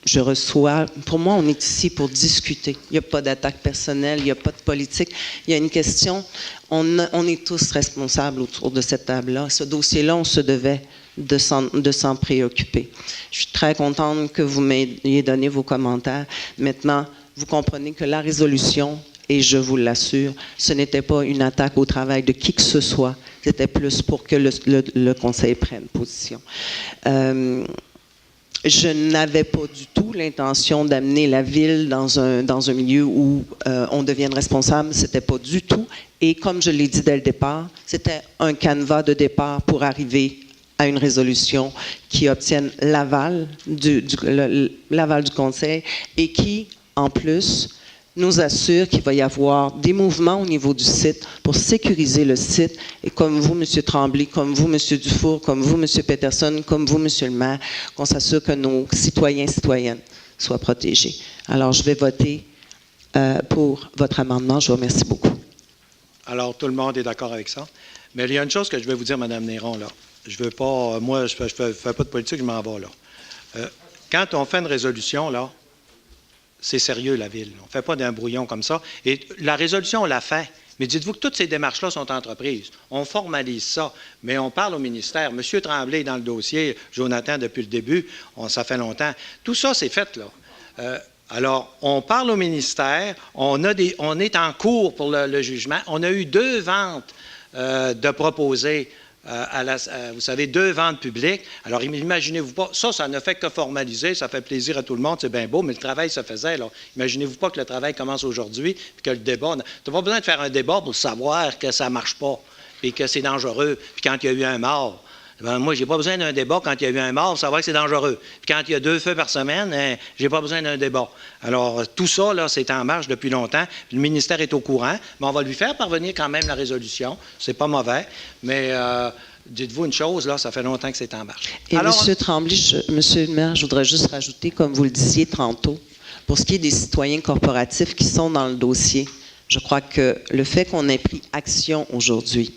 S4: Je reçois, pour moi, on est ici pour discuter. Il n'y a pas d'attaque personnelle, il n'y a pas de politique. Il y a une question, on est tous responsables autour de cette table-là. Ce dossier-là, on se devait de s'en préoccuper. Je suis très contente que vous m'ayez donné vos commentaires. Maintenant, vous comprenez que la résolution, et je vous l'assure, ce n'était pas une attaque au travail de qui que ce soit. C'était plus pour que le Conseil prenne position. Je n'avais pas du tout l'intention d'amener la ville dans un milieu où on devienne responsable. C'était pas du tout. Et comme je l'ai dit dès le départ, c'était un canevas de départ pour arriver à une résolution qui obtienne l'aval du Conseil et qui, en plus, nous assure qu'il va y avoir des mouvements au niveau du site pour sécuriser le site. Et comme vous, M. Tremblay, comme vous, M. Dufour, comme vous, M. Peterson, comme vous, M. le maire, qu'on s'assure que nos citoyens et citoyennes soient protégés. Alors, je vais voter pour votre amendement. Je vous remercie beaucoup.
S1: Alors, tout le monde est d'accord avec ça. Mais il y a une chose que je vais vous dire, Mme Néron, là. Je veux pas, moi, je ne fais pas de politique, je m'en vais, là. Quand on fait une résolution, là, c'est sérieux, la Ville. On ne fait pas d'un brouillon comme ça. Et la résolution, on l'a fait. Mais dites-vous que toutes ces démarches-là sont entreprises. On formalise ça, mais on parle au ministère. M. Tremblay est dans le dossier, Jonathan, depuis le début, ça fait longtemps. Tout ça, c'est fait, là. Alors, on parle au ministère, on est en cours pour le jugement. On a eu 2 ventes de proposés vous savez, 2 ventes publiques. Alors, imaginez-vous pas, ça ne fait que formaliser, ça fait plaisir à tout le monde, c'est bien beau, mais le travail se faisait. Alors, imaginez-vous pas que le travail commence aujourd'hui, puis que le débat... Tu n'as pas besoin de faire un débat pour savoir que ça ne marche pas, puis que c'est dangereux, puis quand il y a eu un mort. Ben, moi, je n'ai pas besoin d'un débat quand il y a eu un mort pour savoir que c'est dangereux. Puis quand il y a 2 feux par semaine, je n'ai pas besoin d'un débat. Alors, tout ça, là, c'est en marche depuis longtemps. Puis le ministère est au courant. Mais on va lui faire parvenir quand même la résolution. C'est pas mauvais. Mais dites-vous une chose, là, ça fait longtemps que c'est en marche.
S4: Et
S1: Alors,
S4: M. Tremblay, Monsieur le maire, je voudrais juste rajouter, comme vous le disiez tantôt, pour ce qui est des citoyens corporatifs qui sont dans le dossier, je crois que le fait qu'on ait pris action aujourd'hui,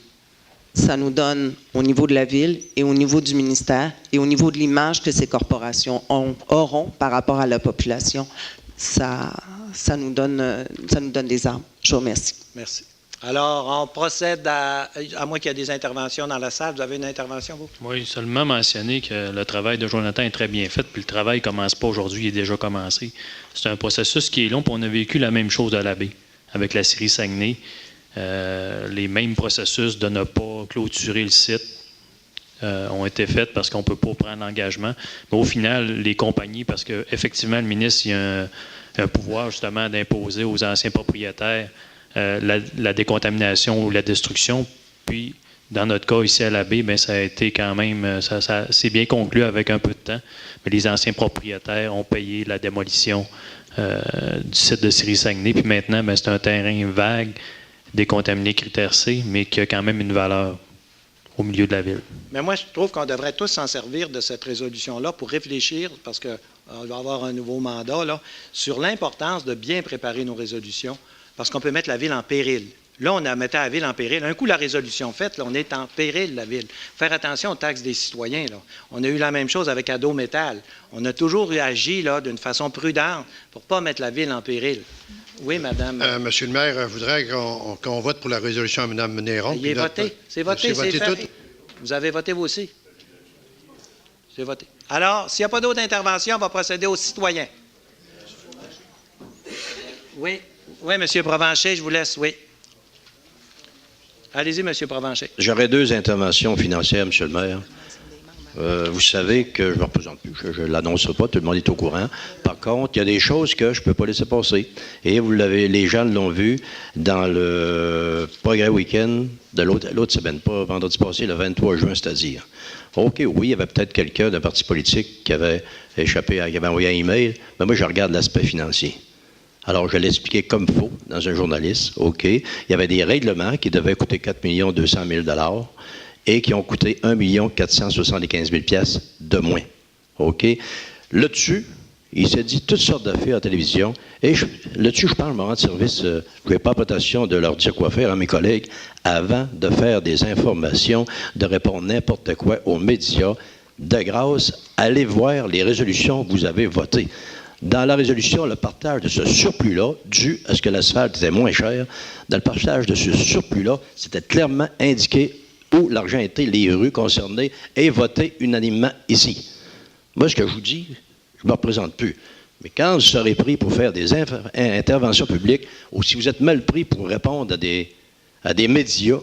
S4: ça nous donne, au niveau de la Ville et au niveau du ministère et au niveau de l'image que ces corporations auront par rapport à la population, ça nous donne des armes. Je vous remercie.
S1: merci. Alors, on procède à moins qu'il y ait des interventions dans la salle. Vous avez une intervention, vous?
S8: Oui, seulement mentionner que le travail de Jonathan est très bien fait, puis le travail ne commence pas aujourd'hui, il est déjà commencé. C'est un processus qui est long, puis on a vécu la même chose à la baie, avec la série Saguenay. Les mêmes processus de ne pas clôturer le site ont été faits parce qu'on ne peut pas prendre l'engagement. Mais au final, les compagnies, parce qu'effectivement, le ministre il a un pouvoir justement d'imposer aux anciens propriétaires la décontamination ou la destruction. Puis, dans notre cas, ici à la baie, bien, ça a été quand même, ça c'est bien conclu avec un peu de temps. Mais les anciens propriétaires ont payé la démolition du site de série Saguenay. Puis maintenant, bien, c'est un terrain vague, décontaminé critère C, mais qui a quand même une valeur au milieu de la ville.
S1: Mais moi, je trouve qu'on devrait tous s'en servir de cette résolution-là pour réfléchir, parce qu'on va avoir un nouveau mandat, là, sur l'importance de bien préparer nos résolutions, parce qu'on peut mettre la ville en péril. Là, on a mis la ville en péril. Un coup, la résolution faite, là, on est en péril, la ville. Faire attention aux taxes des citoyens. Là. On a eu la même chose avec Ado Métal. On a toujours agi là, d'une façon prudente pour ne pas mettre la ville en péril. Oui, madame.
S9: Monsieur le maire, je voudrais qu'on vote pour la résolution à Mme Néron.
S1: Il est voté. C'est voté, c'est fait. Tout? Vous avez voté, vous aussi? C'est voté. Alors, s'il n'y a pas d'autres interventions, on va procéder aux citoyens. Oui. Oui, M. Provencher, je vous laisse, oui. Allez-y, M. Provencher.
S10: J'aurais 2 interventions financières, M. le maire. Vous savez que je ne représente plus, je ne l'annoncerai pas, tout le monde est au courant. Par contre, il y a des choses que je ne peux pas laisser passer. Et vous l'avez, les gens l'ont vu dans le progrès week-end de l'autre semaine, pas vendredi passé, le 23 juin, c'est-à-dire. OK, oui, il y avait peut-être quelqu'un d'un parti politique qui avait échappé, qui avait envoyé un email, mais moi, je regarde l'aspect financier. Alors, je l'ai expliqué comme il faut dans un journaliste. OK. Il y avait des règlements qui devaient coûter 4 200 000 $ et qui ont coûté 1 475 000 $ de moins. OK. Là-dessus, il s'est dit toutes sortes d'affaires à la télévision. Et là-dessus, je parle, je me rends service, je n'ai pas l'impression de leur dire quoi faire à mes collègues avant de faire des informations, de répondre n'importe quoi aux médias. De grâce, allez voir les résolutions que vous avez votées. Dans la résolution, le partage de ce surplus-là, dû à ce que l'asphalte était moins cher, dans le partage de ce surplus-là, c'était clairement indiqué où l'argent était, les rues concernées, et voté unanimement ici. Moi, ce que je vous dis, je ne me représente plus. Mais quand vous serez pris pour faire des interventions publiques, ou si vous êtes mal pris pour répondre à des médias,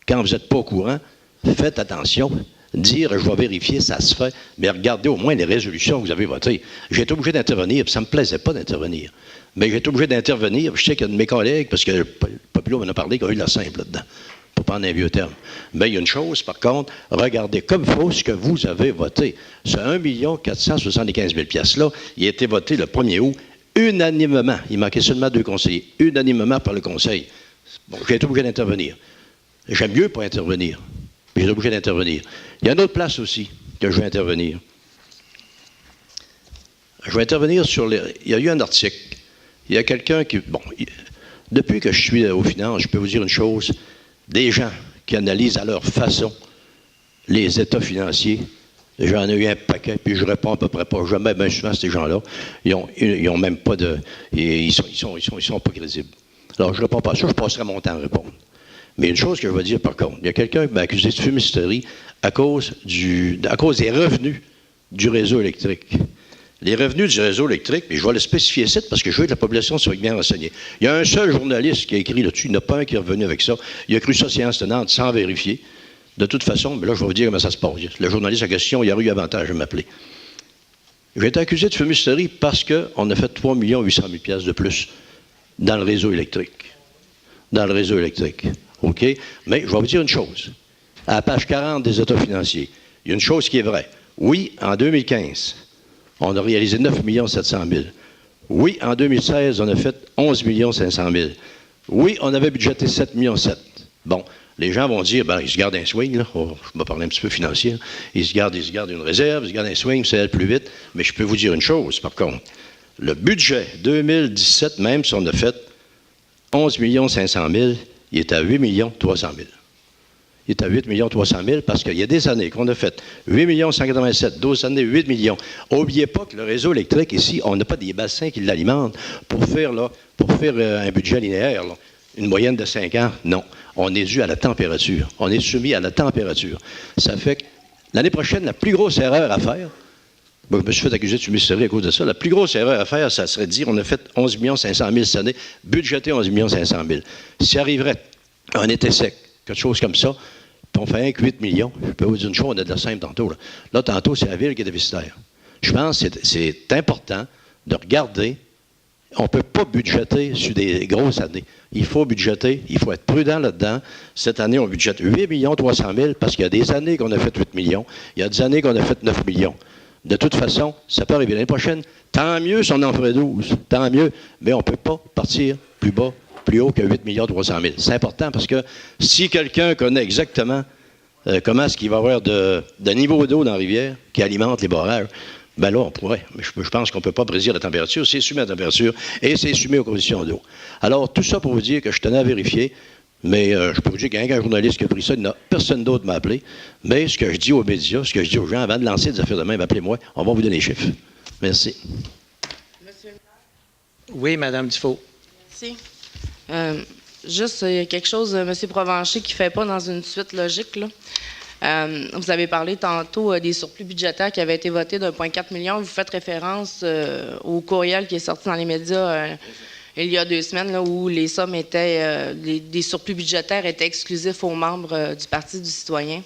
S10: quand vous n'êtes pas au courant, faites attention. Dire, je vais vérifier, ça se fait, mais regardez au moins les résolutions que vous avez votées. J'ai été obligé d'intervenir, puis ça ne me plaisait pas d'intervenir. Mais j'ai été obligé d'intervenir, je sais qu'il y a de mes collègues, parce que Populot m'en a parlé, qu'il y a eu de la simple là-dedans, pour prendre un vieux terme. Mais il y a une chose, par contre, regardez comme il faut ce que vous avez voté. Ce 1 475 000 $-là, il a été voté le 1er août, unanimement. Il manquait seulement 2 conseillers, unanimement par le Conseil. Bon, j'ai été obligé d'intervenir. J'aime mieux pas intervenir. J'ai obligé d'intervenir. Il y a une autre place aussi que je vais intervenir. Je vais intervenir sur il y a eu un article. Il y a quelqu'un qui... Bon, depuis que je suis aux finances, je peux vous dire une chose. Des gens qui analysent à leur façon les états financiers, j'en ai eu un paquet, puis je réponds à peu près pas jamais, bien souvent, ces gens-là, ils ont même pas de... Ils sont pas crédibles. Alors, je ne réponds pas à ça, je passerai mon temps à répondre. Mais une chose que je vais dire par contre, il y a quelqu'un qui m'a accusé de fumisterie à cause des revenus du réseau électrique. Les revenus du réseau électrique, puis je vais le spécifier ici parce que je veux que la population soit bien renseignée. Il y a un seul journaliste qui a écrit là-dessus, il n'y en a pas un qui est revenu avec ça. Il a cru ça séance tenante sans vérifier. De toute façon, mais là, je vais vous dire comment ça se passe. Le journaliste en question, il a eu avantage de m'appeler. J'ai été accusé de fumisterie parce qu'on a fait 3 800 000 de plus dans le réseau électrique. Dans le réseau électrique. OK? Mais je vais vous dire une chose. À la page 40 des états financiers, il y a une chose qui est vraie. Oui, en 2015, on a réalisé 9 700 000. Oui, en 2016, on a fait 11 500 000. Oui, on avait budgété 7 700 000. Bon, les gens vont dire, ben, ils se gardent un swing, là. Oh, je vais parler un petit peu financier. Là. Ils se gardent une réserve, ils se gardent un swing, ça aille plus vite. Mais je peux vous dire une chose, par contre. Le budget 2017, même si on a fait 11 500 000, il est à 8 300 000. Il est à 8 300 000 parce qu'il y a des années qu'on a fait 8 187 000, d'autres années 8 millions. N'oubliez pas que le réseau électrique ici, on n'a pas des bassins qui l'alimentent pour faire un budget linéaire, là, une moyenne de 5 ans. Non, on est dû à la température. On est soumis à la température. Ça fait que l'année prochaine, la plus grosse erreur à faire, bon, je me suis fait accuser de fumisterie à cause de ça, la plus grosse erreur à faire, ça serait de dire on a fait 11 500 000 cette année, budgété 11 500 000. S'il arriverait un été sec, quelque chose comme ça, puis on fait un que 8 millions. Je peux vous dire une chose, on a de la simple tantôt. Là, tantôt, c'est la ville qui est déficitaire. Je pense que c'est important de regarder. On ne peut pas budgéter sur des grosses années. Il faut budgéter, il faut être prudent là-dedans. Cette année, on budgète 8 300 000 parce qu'il y a des années qu'on a fait 8 millions. Il y a des années qu'on a fait 9 millions. De toute façon, ça peut arriver l'année prochaine. Tant mieux si on en ferait 12. Tant mieux. Mais on ne peut pas partir plus bas, plus haut que 8 300 000. C'est important parce que si quelqu'un connaît exactement comment est-ce qu'il va y avoir de niveau d'eau dans la rivière qui alimente les barrages, ben là, on pourrait. Mais je pense qu'on ne peut pas prédire la température. C'est soumis à la température et c'est soumis aux conditions d'eau. Alors, tout ça pour vous dire que je tenais à vérifier, mais je peux vous dire qu'il y a un journaliste qui a pris ça, personne d'autre m'a appelé. Mais ce que je dis aux médias, ce que je dis aux gens, avant de lancer des affaires de même, appelez-moi, on va vous donner les chiffres. Merci.
S1: Oui, Mme Dufault.
S11: Merci. Juste, il y a quelque chose, M. Provencher, qui ne fait pas dans une suite logique, là. Vous avez parlé tantôt des surplus budgétaires qui avaient été votés d'1,4 million. Vous faites référence au courriel qui est sorti dans les médias il y a 2 semaines, là, où les sommes étaient, des surplus budgétaires étaient exclusifs aux membres du Parti du citoyen.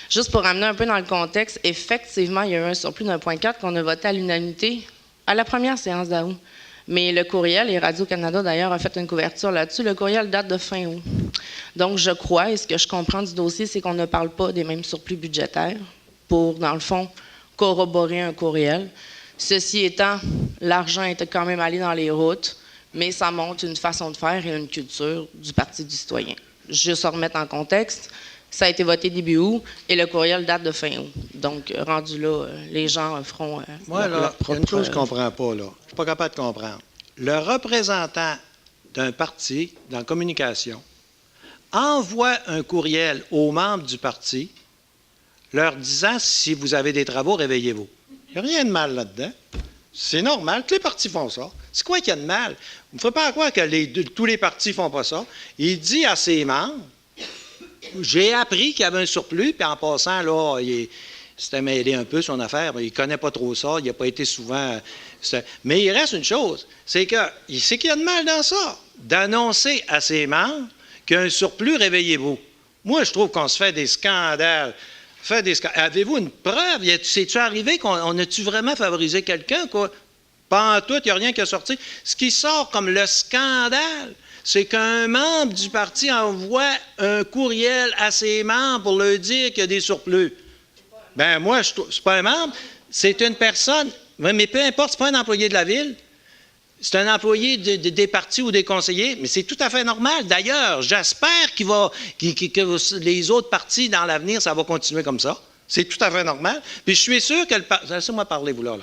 S11: Juste pour ramener un peu dans le contexte, effectivement, il y a eu un surplus d'1,4 qu'on a voté à l'unanimité à la première séance d'août. Mais le courriel, et Radio-Canada d'ailleurs a fait une couverture là-dessus, le courriel date de fin août. Donc je crois, et ce que je comprends du dossier, c'est qu'on ne parle pas des mêmes surplus budgétaires pour, dans le fond, corroborer un courriel. Ceci étant, l'argent était quand même allé dans les routes, mais ça montre une façon de faire et une culture du Parti du citoyen. Juste à remettre en contexte, ça a été voté début août et le courriel date de fin août. Donc, rendu là, les gens feront
S1: moi, là, il y a une chose que je ne comprends pas, là. Je ne suis pas capable de comprendre. Le représentant d'un parti dans la communication envoie un courriel aux membres du parti leur disant « Si vous avez des travaux, réveillez-vous ». Il n'y a rien de mal là-dedans. C'est normal. Tous les partis font ça. C'est quoi qu'il y a de mal? Vous ne ferez pas croire que tous les partis ne font pas ça. Il dit à ses membres « J'ai appris qu'il y avait un surplus, puis en passant, là, il s'était mêlé un peu son affaire, mais il ne connaît pas trop ça, il n'a pas été souvent... Mais il reste une chose, c'est qu'il y a de mal dans ça, d'annoncer à ses membres qu'il y a un surplus, réveillez-vous. Moi, je trouve qu'on se fait des scandales. Avez-vous une preuve? C'est-tu arrivé qu'on a-tu vraiment favorisé quelqu'un, quoi? Pas en tout, il n'y a rien qui a sorti. Ce qui sort comme le scandale, c'est qu'un membre du parti envoie un courriel à ses membres pour leur dire qu'il y a des surplus. Ben moi, c'est pas un membre, c'est une personne, mais peu importe, c'est pas un employé de la ville, c'est un employé des partis ou des conseillers, mais c'est tout à fait normal. D'ailleurs, j'espère que les autres partis dans l'avenir, ça va continuer comme ça. C'est tout à fait normal. Puis je suis sûr que laissez-moi parler, vous là.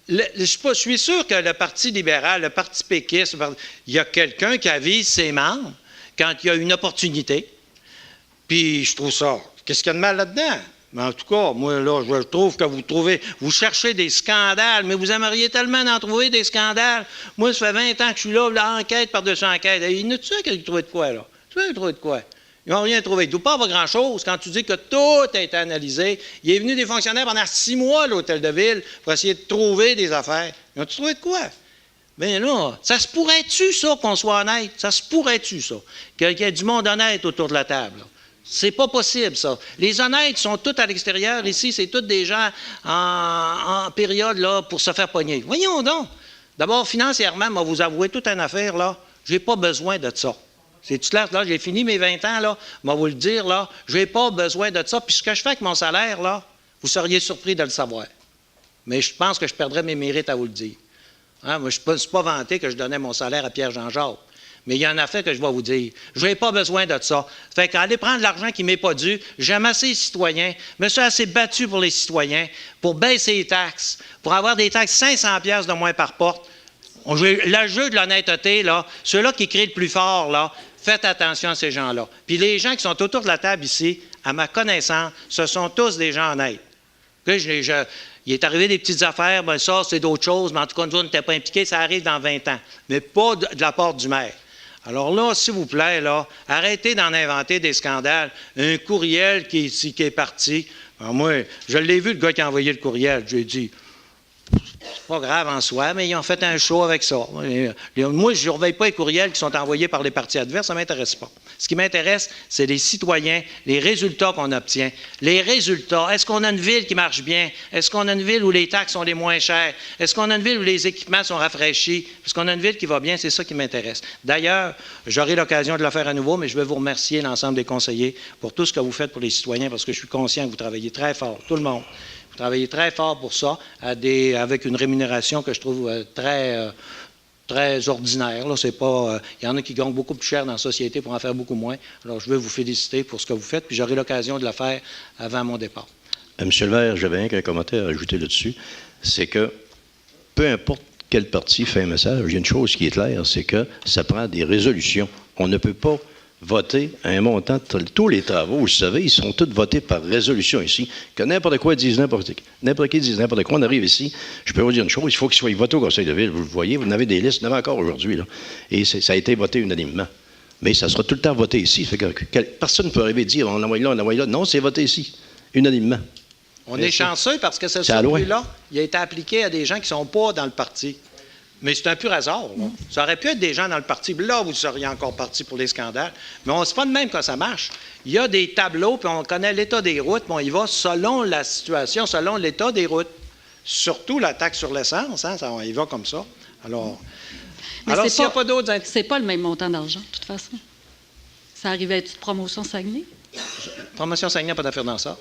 S1: Je suis sûr que le Parti libéral, le Parti péquiste, il y a quelqu'un qui avise ses membres quand il y a une opportunité. Puis je trouve ça. Qu'est-ce qu'il y a de mal là-dedans? Mais en tout cas, moi, là, je trouve que vous cherchez des scandales, mais vous aimeriez tellement d'en trouver des scandales. Moi, ça fait 20 ans que je suis là, enquête par-dessus enquête. Il y en a-tu un qui a trouvé de quoi, là? Tu as trouvé de quoi? Ils n'ont rien trouvé. Ils ne doivent pas avoir grand-chose quand tu dis que tout a été analysé. Il est venu des fonctionnaires pendant 6 mois à l'hôtel de ville pour essayer de trouver des affaires. Ils ont trouvé de quoi? Bien là, ça se pourrait-tu, ça, qu'on soit honnête? Ça se pourrait-tu, ça? Qu'il y ait du monde honnête autour de la table, là? C'est pas possible, ça. Les honnêtes sont tous à l'extérieur. Ici, c'est tous des gens en période là, pour se faire pogner. Voyons donc. D'abord, financièrement, moi, vous avouez toute une affaire, là. J'ai pas besoin de ça. C'est tout clair, là, j'ai fini mes 20 ans, là. Moi, vous le dire, là, j'ai pas besoin de ça. Puis ce que je fais avec mon salaire, là, vous seriez surpris de le savoir. Mais je pense que je perdrais mes mérites à vous le dire. Hein? Moi, je ne suis pas vanté que je donnais mon salaire à Pierre-Jean-Jacques. Mais il y a une affaire que je vais vous dire. Je n'ai pas besoin de ça. Fait qu'aller prendre l'argent qui ne m'est pas dû, j'aime assez les citoyens, je me suis assez battu pour les citoyens, pour baisser les taxes, pour avoir des taxes 500 $ de moins par porte. Le jeu de l'honnêteté, là, ceux-là qui crient le plus fort, là, faites attention à ces gens-là. Puis les gens qui sont autour de la table ici, à ma connaissance, ce sont tous des gens honnêtes. Il est arrivé des petites affaires, bien ça, c'est d'autres choses, mais en tout cas, nous, on n'était pas impliqués, ça arrive dans 20 ans, mais pas de la part du maire. Alors là, s'il vous plaît, là, arrêtez d'en inventer des scandales. Un courriel qui est parti. Alors moi, je l'ai vu, le gars qui a envoyé le courriel. J'ai dit, c'est pas grave en soi, mais ils ont fait un show avec ça. Moi, je ne surveille pas les courriels qui sont envoyés par les partis adverses, ça ne m'intéresse pas. Ce qui m'intéresse, c'est les citoyens, les résultats qu'on obtient. Les résultats, est-ce qu'on a une ville qui marche bien? Est-ce qu'on a une ville où les taxes sont les moins chères? Est-ce qu'on a une ville où les équipements sont rafraîchis? Est-ce qu'on a une ville qui va bien? C'est ça qui m'intéresse. D'ailleurs, j'aurai l'occasion de le faire à nouveau, mais je vais vous remercier, l'ensemble des conseillers, pour tout ce que vous faites pour les citoyens, parce que je suis conscient que vous travaillez très fort, tout le monde. Vous travaillez très fort pour ça, avec une rémunération que je trouve très ordinaire. Là, c'est pas, il y en a qui gagnent beaucoup plus cher dans la société pour en faire beaucoup moins. Alors, je veux vous féliciter pour ce que vous faites, puis j'aurai l'occasion de le faire avant mon départ.
S10: Monsieur le maire, j'avais rien qu'un commentaire à ajouter là-dessus. C'est que peu importe quel parti fait un message, il y a une chose qui est claire, c'est que ça prend des résolutions. On ne peut pas voter à un montant. Tous les travaux, vous savez, ils sont tous votés par résolution ici. Que n'importe quoi dise n'importe qui dise n'importe quoi, on arrive ici. Je peux vous dire une chose, il faut qu'il soit voté au Conseil de ville. Vous le voyez, vous en avez des listes, vous en avez encore aujourd'hui. Là. Et ça a été voté unanimement. Mais ça sera tout le temps voté ici. Fait que personne ne peut arriver et dire on envoie là, on envoie là. Non, c'est voté ici, unanimement.
S1: On est chanceux parce que ce surplus-là, il a été appliqué à des gens qui ne sont pas dans le parti. Mais c'est un pur hasard. Là. Ça aurait pu être des gens dans le parti. Là, vous seriez encore parti pour les scandales. Mais on ne sait pas de même quand ça marche. Il y a des tableaux, puis on connaît l'état des routes, puis on y va selon la situation, selon l'état des routes. Surtout la taxe sur l'essence, hein, on y va comme ça. Alors s'il n'y a pas d'autres...
S12: C'est pas le même montant d'argent, de toute façon. Ça arrivait à être promotion Saguenay?
S1: Promotion Saguenay n'a pas d'affaire dans ça.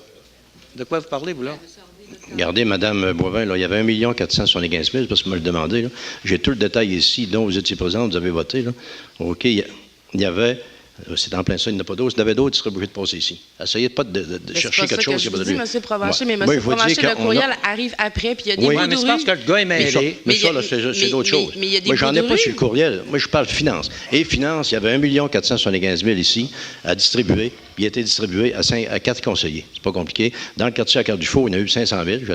S1: De quoi vous parlez, vous, là?
S10: Regardez, Mme Boivin, là, il y avait 1 475 000, parce que vous me le demandez. J'ai tout le détail ici, dont vous étiez présent, vous avez voté. Là. OK, il y avait... C'est en plein ça, il n'y en a pas d'autres. S'il y en avait d'autres, il serait obligé de passer ici. Essayez pas de chercher quelque chose qui n'est pas de lui.
S11: M. Provencher, mais M. Provencher, le courriel arrive après, puis il y a des bouts de
S1: mais c'est parce que le gars est mêlé.
S10: Mais ça, c'est d'autres choses. Moi, j'en ai pas sur le courriel. Moi, je parle finance. Et finance, il y avait 1 475 000 ici à distribuer. Il a été distribué à 4 conseillers. C'est pas compliqué. Dans le quartier à Cardufault, il y en a eu 500 000, je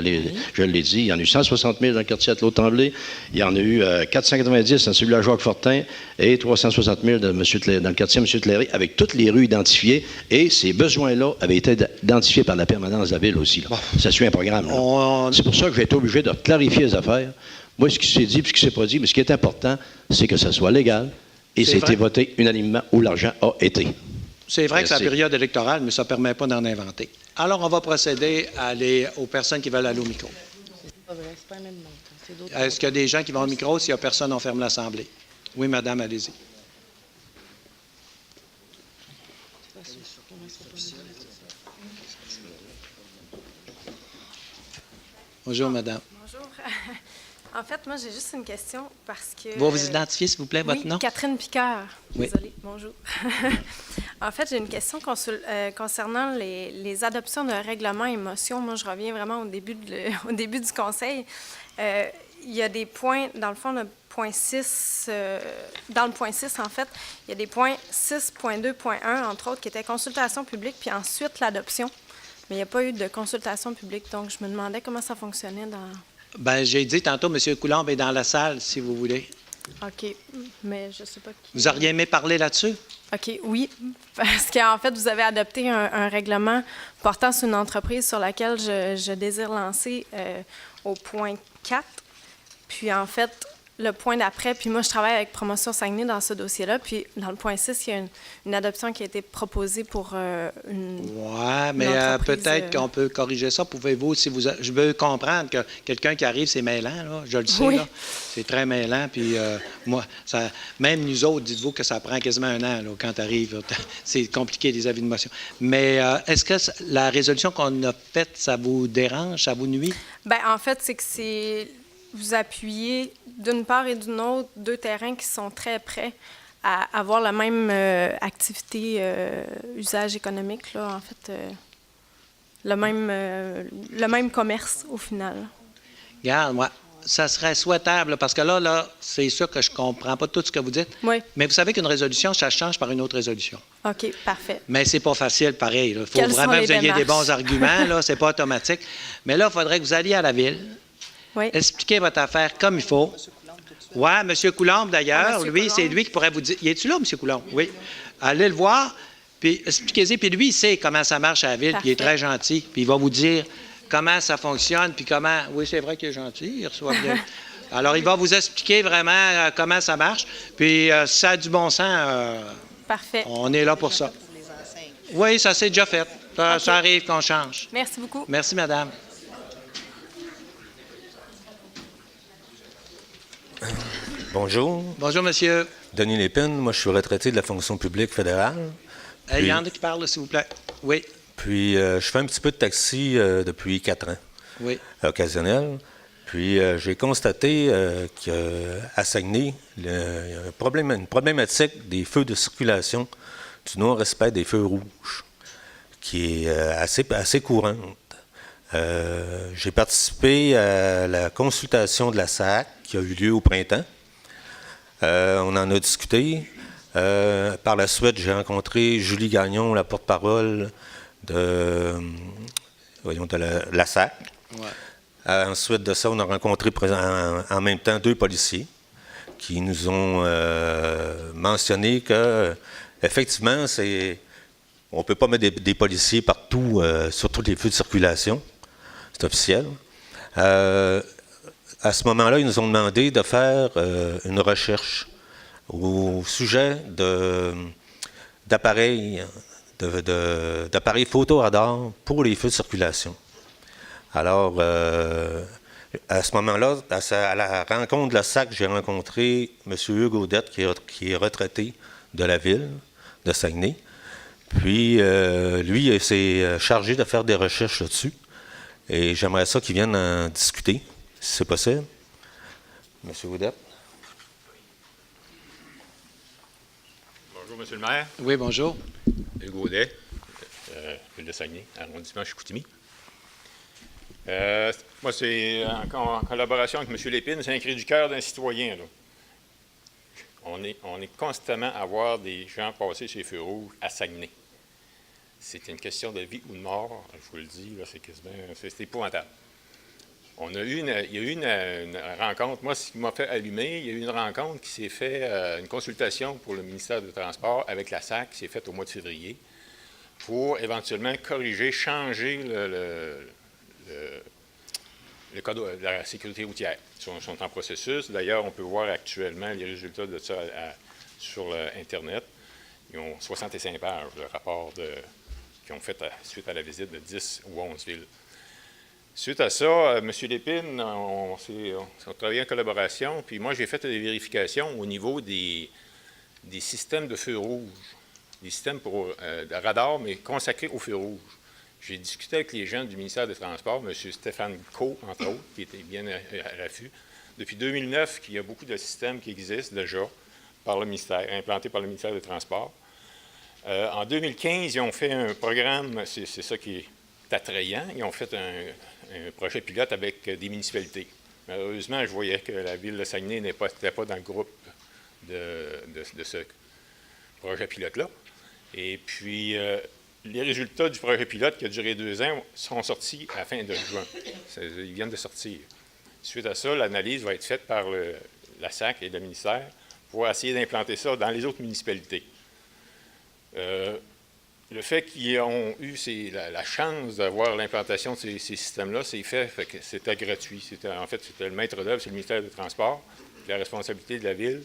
S10: l'ai dit. Il y en a eu 160 000 dans le quartier à Claude-Tremblay. Il y en a eu 490 dans celui de Jacques Fortin et 360 000 dans le quartier M. Tléry, avec toutes les rues identifiées. Et ces besoins-là avaient été identifiés par la permanence de la ville aussi. Là. Ça suit un programme. C'est pour ça que j'ai été obligé de clarifier les affaires. Moi, ce qui s'est dit et ce qui s'est pas dit, mais ce qui est important, c'est que ça soit légal et ça a été voté unanimement où l'argent a été.
S1: C'est vrai que c'est la période électorale, mais ça ne permet pas d'en inventer. Alors, on va procéder aux personnes qui veulent aller au micro. Est-ce qu'il y a des gens qui vont au micro? S'il n'y a personne, on ferme l'Assemblée. Oui, madame, allez-y. Bonjour, madame.
S13: Bonjour. En fait, moi, j'ai juste une question parce que...
S1: Vous vous identifiez, s'il vous plaît, votre nom?
S13: Catherine Picard.
S1: Oui.
S13: Désolée, bonjour. En fait, j'ai une question concernant les adoptions de règlements et motions. Moi, je reviens vraiment au début du conseil. Il y a des points, dans le fond, le point 6, dans le point 6, en fait, il y a des points 6.2.1, entre autres, qui étaient consultation publique, puis ensuite l'adoption. Mais il n'y a pas eu de consultation publique, donc je me demandais comment ça fonctionnait dans...
S1: Bien, j'ai dit tantôt, M. Coulombe est dans la salle, si vous voulez.
S13: OK, mais je ne sais pas qui...
S1: Vous auriez aimé parler là-dessus?
S13: OK, oui, parce qu'en fait, vous avez adopté un règlement portant sur une entreprise sur laquelle je désire lancer au point 4. Puis, en fait, le point d'après. Puis moi, je travaille avec Promotion Saguenay dans ce dossier-là. Puis dans le point 6, il y a une adoption qui a été proposée pour une
S1: mais
S13: entreprise,
S1: peut-être qu'on peut corriger ça. Pouvez-vous, si vous... Je veux comprendre que quelqu'un qui arrive, c'est mêlant, là. Je le sais,
S13: Oui.
S1: là. C'est très mêlant. Puis moi, même nous autres, dites-vous que ça prend quasiment un an, là, quand tu arrives. C'est compliqué, les avis de motion. Mais est-ce que la résolution qu'on a faite, ça vous dérange, ça vous nuit?
S13: Bien, en fait, c'est que vous appuyez d'une part et d'une autre deux terrains qui sont très près à avoir la même activité, usage économique, là, en fait, le même commerce au final.
S1: Regarde, moi, ça serait souhaitable, parce que là, c'est sûr que je ne comprends pas tout ce que vous dites.
S13: Oui.
S1: Mais vous savez qu'une résolution, ça change par une autre résolution.
S13: OK, parfait.
S1: Mais c'est pas facile, pareil. Il faut
S13: Quels
S1: vraiment
S13: sont
S1: que
S13: les
S1: vous ayez des
S13: démarches?
S1: bons arguments, là, c'est pas automatique. Mais là, il faudrait que vous alliez à la ville,
S13: Oui.
S1: expliquer votre affaire comme il faut. Oui, M. Coulombe, d'ailleurs,
S13: Ah,
S1: lui,
S13: M.
S1: c'est lui qui pourrait vous dire. Il est-tu là, M. Coulombe? Oui. Allez le voir, puis expliquez-y. Puis lui, il sait comment ça marche à la ville, puis il est très gentil. Puis il va vous dire comment ça fonctionne, puis comment. Oui, c'est vrai qu'il est gentil, il reçoit bien. Alors, il va vous expliquer vraiment comment ça marche. Puis, si ça a du bon sens,
S13: Parfait.
S1: on est là pour ça. Oui, ça s'est déjà fait. Ça arrive qu'on change.
S13: Merci beaucoup.
S1: Merci, madame.
S14: Bonjour.
S1: Bonjour, monsieur.
S14: Denis Lépine, moi je suis retraité de la fonction publique fédérale.
S1: Il y en a qui parlent, s'il vous plaît. Oui.
S14: Puis je fais un petit peu de taxi depuis 4 ans,
S1: Oui.
S14: occasionnel. Puis j'ai constaté qu'à Saguenay, il y a une problématique des feux de circulation, du non-respect des feux rouges, qui est assez courante. J'ai participé à la consultation de la SAC qui a eu lieu au printemps. On en a discuté. Par la suite, j'ai rencontré Julie Gagnon, la porte-parole de la SAC.
S1: Ouais.
S14: Ensuite de ça, on a rencontré en même temps 2 policiers qui nous ont mentionné que, effectivement, on ne peut pas mettre des policiers partout, sur tous les feux de circulation. C'est officiel. À ce moment-là, ils nous ont demandé de faire une recherche au sujet d'appareils photo-radar pour les feux de circulation. Alors, à ce moment-là, à la rencontre de la SAC, j'ai rencontré M. Hugues Audette, qui est retraité de la ville de Saguenay. Puis, lui, il s'est chargé de faire des recherches là-dessus. Et j'aimerais ça qu'il vienne en discuter, si c'est possible. M. Audette.
S15: Bonjour, M. le maire.
S1: Oui, bonjour.
S15: Hugues Audet, ville de Saguenay, arrondissement Chicoutimi. Moi, c'est en collaboration avec M. Lépine, c'est un cri du cœur d'un citoyen. Là. On est constamment à voir des gens passer sur les feux rouges à Saguenay. C'est une question de vie ou de mort, je vous le dis, là, c'est épouvantable. Il y a eu une rencontre, moi, ce qui m'a fait allumer, il y a eu une rencontre qui s'est fait, une consultation pour le ministère des Transports avec la SAC qui s'est faite au mois de février pour éventuellement corriger, changer le code de la sécurité routière. Ils sont en processus. D'ailleurs, on peut voir actuellement les résultats de ça sur Internet. Ils ont 65 pages de rapport qu'ils ont fait suite à la visite de 10 ou 11 villes. Suite à ça, M. Lépine, on travaillé en collaboration, puis moi, j'ai fait des vérifications au niveau des systèmes de feux rouges, des systèmes de radar, mais consacrés aux feux rouges. J'ai discuté avec les gens du ministère des Transports, M. Stéphane Co, entre autres, qui était bien à l'affût. Depuis 2009, il y a beaucoup de systèmes qui existent déjà par le ministère, implantés par le ministère des Transports. En 2015, ils ont fait un programme, c'est ça qui est attrayant, ils ont fait un projet pilote avec des municipalités. Malheureusement, je voyais que la ville de Saguenay n'était pas dans le groupe de ce projet pilote-là. Et puis, les résultats du projet pilote qui a duré 2 ans sont sortis à la fin de juin. Ils viennent de sortir. Suite à ça, l'analyse va être faite par la SAC et le ministère pour essayer d'implanter ça dans les autres municipalités. Le fait qu'ils ont eu la chance d'avoir l'implantation de ces systèmes-là, c'est fait que c'était gratuit. C'était le maître d'œuvre, c'est le ministère des Transports la responsabilité de la Ville,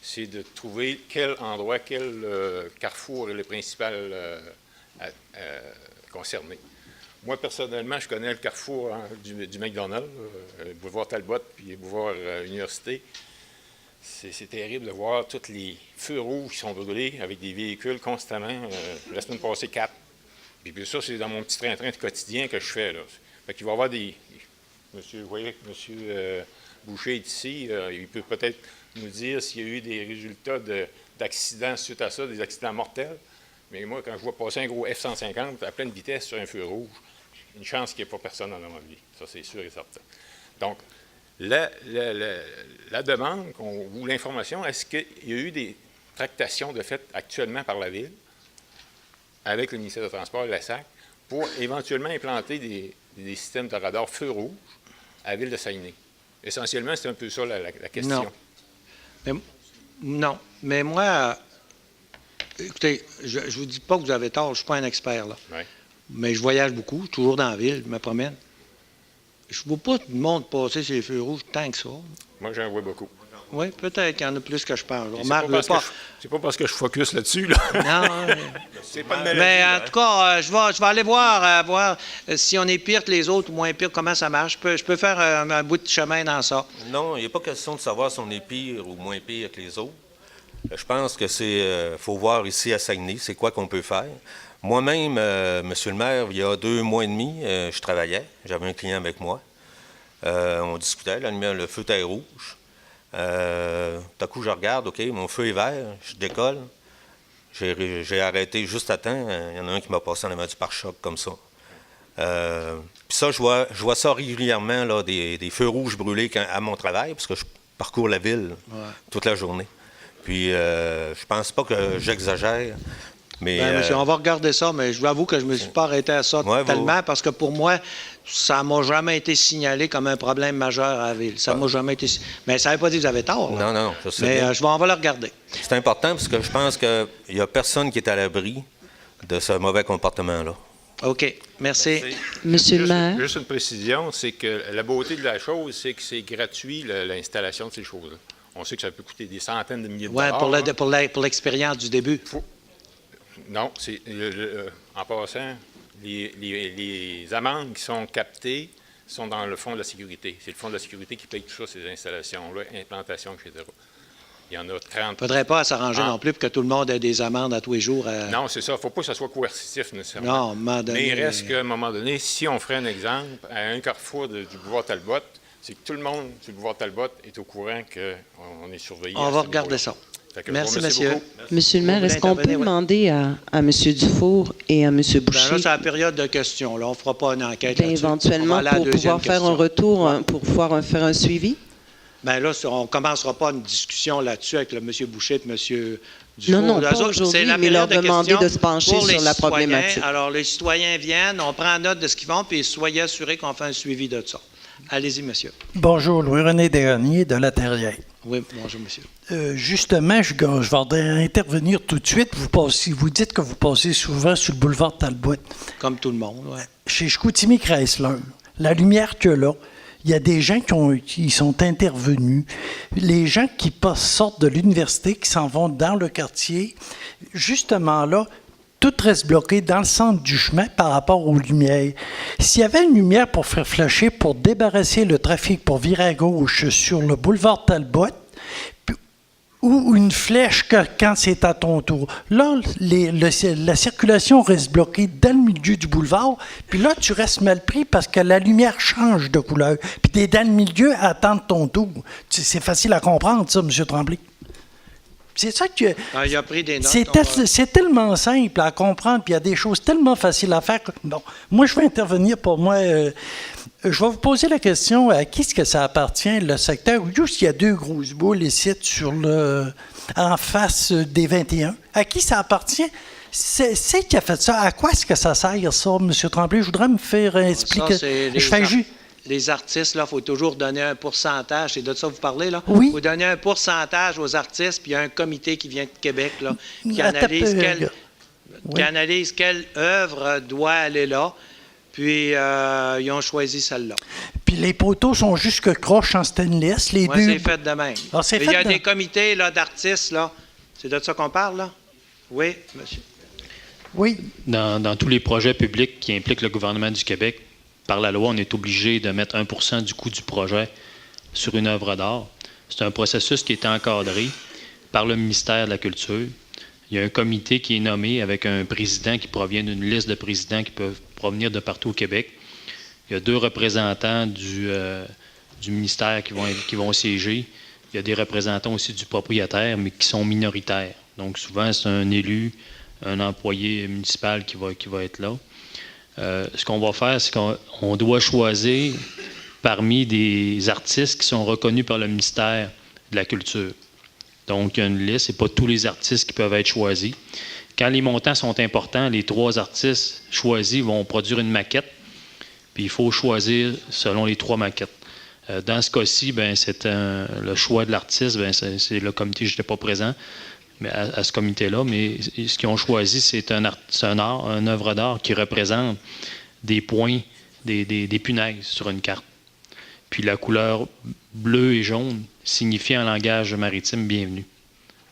S15: c'est de trouver quel endroit, quel carrefour est le principal concerné. Moi, personnellement, je connais le carrefour du McDonald's, boulevard Talbot, puis boulevard Université. C'est terrible de voir tous les feux rouges qui sont brûlés avec des véhicules constamment. La semaine passée, 4. Puis ça, c'est dans mon petit train-train de quotidien que je fais. Là. Fait qu'il va y avoir des... Monsieur Boucher est ici. Il peut peut-être nous dire s'il y a eu des résultats d'accidents suite à ça, des accidents mortels. Mais moi, quand je vois passer un gros F-150 à pleine vitesse sur un feu rouge, une chance qu'il n'y ait pas personne dans ma vie. Ça, c'est sûr et certain. Donc, la demande ou l'information, est-ce qu'il y a eu des tractations de fait actuellement par la Ville avec le ministère des Transports et la SAC pour éventuellement implanter des systèmes de radar feu rouge à la Ville de Saguenay? Essentiellement, c'est un peu ça la question.
S1: Non. Mais moi, écoutez, je ne vous dis pas que vous avez tort, je ne suis pas un expert, là.
S15: Ouais.
S1: Mais je voyage beaucoup, toujours dans la ville, je me promène. Je ne vois pas tout le monde passer sur les feux rouges tant que ça.
S15: Moi, j'en vois beaucoup.
S1: Oui, peut-être qu'il y en a plus que je pense.
S15: C'est pas parce que je focus là-dessus, là.
S1: Non.
S15: C'est pas de maladie.
S1: Mais en tout cas, je vais aller voir si on est pire que les autres ou moins pire, comment ça marche. Je peux faire un bout de chemin dans ça.
S14: Non, il n'est pas question de savoir si on est pire ou moins pire que les autres. Je pense que faut voir ici à Saguenay, c'est quoi qu'on peut faire. Moi-même, Monsieur le maire, il y a 2 mois et demi, je travaillais. J'avais un client avec moi. On discutait, le feu était rouge. Tout à coup, je regarde, OK, mon feu est vert, je décolle. J'ai arrêté juste à temps. Il y en a un qui m'a passé en avant du pare-choc comme ça. Puis ça, je vois ça régulièrement, là, des feux rouges brûlés à mon travail, parce que je parcours la ville toute la journée. Puis, je pense pas que j'exagère. Mais,
S1: monsieur, on va regarder ça, mais je vous avoue que je ne me suis pas arrêté à ça tellement, parce que pour moi, ça ne m'a jamais été signalé comme un problème majeur à la ville. Ça m'a jamais été... Mais ça ne veut pas dire que vous avez tort. Là.
S14: Non, je sais
S1: mais
S14: bien.
S1: on va le regarder.
S14: C'est important parce que je pense qu'il n'y a personne qui est à l'abri de ce mauvais comportement-là.
S1: OK. Merci.
S4: Monsieur le maire.
S15: Juste une précision, c'est que la beauté de la chose, c'est que c'est gratuit, l'installation de ces choses-là. On sait que ça peut coûter des centaines de milliers de dollars.
S1: Pour l'expérience du début.
S15: Non, c'est en passant, les amendes qui sont captées sont dans le fonds de la sécurité. C'est le fonds de la sécurité qui paye tout ça, ces installations-là, implantations, etc. Il y en a 30. Il ne
S1: faudrait pas s'arranger non plus pour que tout le monde ait des amendes à tous les jours.
S15: Non, c'est ça. Il ne faut pas que ça soit coercitif nécessairement.
S1: Non,
S15: mais il reste qu'à un moment donné, si on ferait un exemple, à un carrefour du boulevard Talbot, c'est que tout le monde du boulevard Talbot est au courant qu'on est surveillé.
S1: On va regarder ça. Merci, monsieur.
S4: Monsieur le maire, est-ce qu'on peut demander à M. Dufour et à M. Boucher...
S1: Là, c'est la période de questions. Là. On ne fera pas une enquête là-dessus.
S4: Éventuellement, pour pouvoir faire un retour, pour pouvoir faire un suivi?
S1: Bien là, on ne commencera pas une discussion là-dessus avec le M. Boucher et M. Dufour.
S4: Non, pas aujourd'hui, mais leur demander de se pencher sur la problématique.
S1: Alors, les citoyens viennent, on prend note de ce qu'ils font, puis soyez assurés qu'on fait un suivi de ça. Allez-y, monsieur.
S16: Bonjour, Louis-René Desreniers de La Terrière.
S1: Oui, bonjour, monsieur.
S16: Justement, je vais intervenir tout de suite. Vous dites que vous passez souvent sur le boulevard Talbot.
S1: Comme tout le monde, oui.
S16: Chez Chicoutimi-Chrysler, la lumière qu'il y a là, il y a des gens qui sont intervenus. Les gens qui sortent de l'université, qui s'en vont dans le quartier, justement là, tout reste bloqué dans le centre du chemin par rapport aux lumières. S'il y avait une lumière pour faire flasher, pour débarrasser le trafic, pour virer à gauche sur le boulevard Talbot, ou une flèche quand c'est à ton tour. Là, la circulation reste bloquée dans le milieu du boulevard, puis là, tu restes mal pris parce que la lumière change de couleur. Puis tu es dans le milieu à attendre ton tour. C'est facile à comprendre, ça, M. Tremblay. C'est ça que...
S1: il a pris des notes.
S16: C'est tellement simple à comprendre, puis il y a des choses tellement faciles à faire. Bon, moi, je vais intervenir pour moi. Je vais vous poser la question, à qui est-ce que ça appartient, le secteur? Juste, il y a 2 grosses boules ici en face des 21. À qui ça appartient? C'est qui a fait ça? À quoi est-ce que ça sert, ça, M. Tremblay? Je voudrais me faire expliquer.
S1: Les artistes, il faut toujours donner un pourcentage. C'est de ça que vous parlez, là?
S16: Oui.
S1: Il faut donner un pourcentage aux artistes, puis il y a un comité qui vient de Québec, là, qui analyse quelle œuvre doit aller là. Puis, ils ont choisi celle-là.
S16: Puis les poteaux sont jusque croches en stainless. Les
S1: Moi,
S16: deux.
S1: c'est fait de même.
S16: Ah, c'est
S1: Il y a
S16: fait de-
S1: des comités là, d'artistes, là. C'est de ça qu'on parle, là? Oui, monsieur.
S16: Oui.
S8: Dans tous les projets publics qui impliquent le gouvernement du Québec, par la loi, on est obligé de mettre 1 du coût du projet sur une œuvre d'art. C'est un processus qui est encadré par le ministère de la Culture. Il y a un comité qui est nommé avec un président qui provient d'une liste de présidents qui peuvent provenir de partout au Québec. Il y a 2 représentants du ministère qui vont siéger. Il y a des représentants aussi du propriétaire, mais qui sont minoritaires. Donc, souvent, c'est un élu, un employé municipal qui va être là. Ce qu'on va faire, c'est qu'on doit choisir parmi des artistes qui sont reconnus par le ministère de la Culture. Donc, il y a une liste, ce n'est pas tous les artistes qui peuvent être choisis. Quand les montants sont importants, les 3 artistes choisis vont produire une maquette, puis il faut choisir selon les 3 maquettes. Dans ce cas-ci, c'est le choix de l'artiste, c'est le comité, je n'étais pas présent mais à ce comité-là, mais ce qu'ils ont choisi, c'est une œuvre d'art qui représente des points, des punaises sur une carte. Puis la couleur bleu et jaune signifie en langage maritime bienvenue.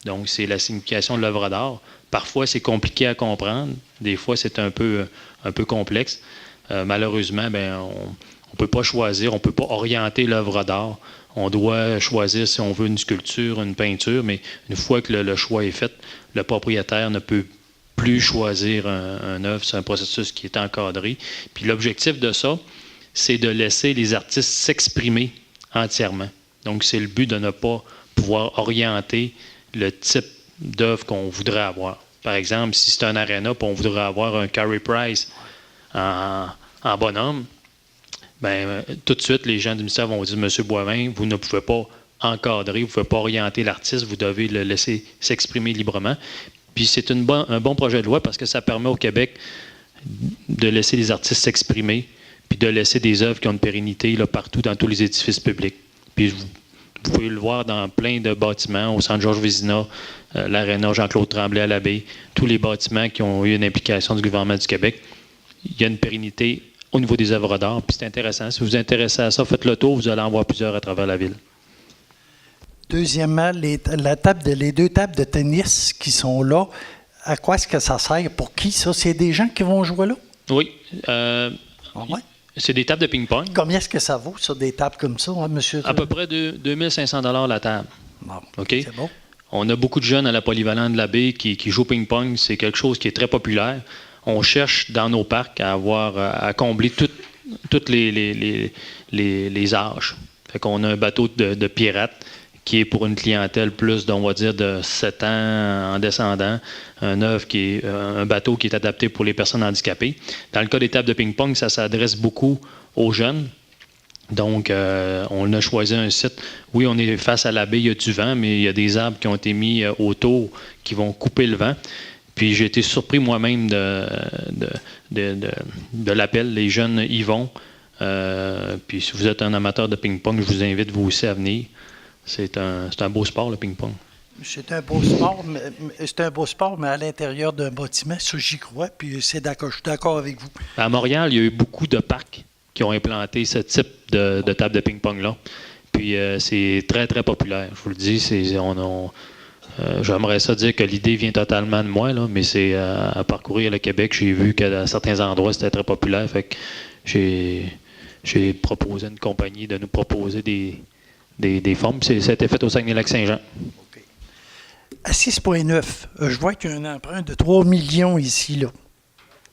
S8: Donc, c'est la signification de l'œuvre d'art. Parfois, c'est compliqué à comprendre. Des fois, c'est un peu complexe. Malheureusement, on ne peut pas choisir, on ne peut pas orienter l'œuvre d'art. On doit choisir si on veut une sculpture, une peinture, mais une fois que le choix est fait, le propriétaire ne peut plus choisir un œuvre. C'est un processus qui est encadré. Puis l'objectif de ça, c'est de laisser les artistes s'exprimer entièrement. Donc, c'est le but de ne pas pouvoir orienter le type d'œuvre qu'on voudrait avoir. Par exemple, si c'est un aréna, puis on voudrait avoir un Carey Price en bonhomme, tout de suite, les gens du ministère vont dire, M. Boivin, vous ne pouvez pas encadrer, vous ne pouvez pas orienter l'artiste, vous devez le laisser s'exprimer librement. Puis c'est un bon projet de loi parce que ça permet au Québec de laisser les artistes s'exprimer, puis de laisser des œuvres qui ont une pérennité là, partout dans tous les édifices publics. Puis vous pouvez le voir dans plein de bâtiments, au Centre Georges Vézina, l'Aréna Jean-Claude Tremblay à l'Abbé, tous les bâtiments qui ont eu une implication du gouvernement du Québec. Il y a une pérennité au niveau des œuvres d'art, puis c'est intéressant. Si vous vous intéressez à ça, faites le tour, vous allez en voir plusieurs à travers la ville.
S16: Deuxièmement, les 2 tables de tennis qui sont là, à quoi est-ce que ça sert? Pour qui, ça? C'est des gens qui vont jouer là?
S8: Oui.
S16: Ouais.
S8: C'est des tables de ping-pong.
S16: Combien est-ce que ça vaut, ça, des tables comme ça, hein, monsieur?
S8: À peu près 2500 $ la table.
S16: Bon,
S8: OK?
S16: c'est bon.
S8: On a beaucoup de jeunes à la Polyvalente de l'Abbé qui jouent au ping-pong. C'est quelque chose qui est très populaire. On cherche dans nos parcs à combler tous les âges. Fait qu'on a un bateau de pirates qui est pour une clientèle plus, on va dire, de 7 ans en descendant. Un bateau qui est adapté pour les personnes handicapées. Dans le cas des tables de ping-pong, ça s'adresse beaucoup aux jeunes. Donc, on a choisi un site. Oui, on est face à la baie, il y a du vent, mais il y a des arbres qui ont été mis autour qui vont couper le vent. Puis j'ai été surpris moi-même de l'appel. Les jeunes y vont. Puis si vous êtes un amateur de ping-pong, je vous invite vous aussi à venir. C'est un beau sport, le ping-pong.
S16: C'est un beau sport, mais à l'intérieur d'un bâtiment, ça j'y crois, puis je suis d'accord avec vous.
S8: À Montréal, il y a eu beaucoup de parcs qui ont implanté ce type de table de ping-pong-là. Puis c'est très, très populaire. Je vous le dis, j'aimerais ça dire que l'idée vient totalement de moi, là, mais c'est à parcourir le Québec, j'ai vu qu'à certains endroits, c'était très populaire. Fait que j'ai proposé à une compagnie de nous proposer des formes. Ça a été fait au Saguenay-Lac-Saint-Jean.
S16: Okay. À 6,9, je vois qu'il y a un emprunt de 3 millions ici, là.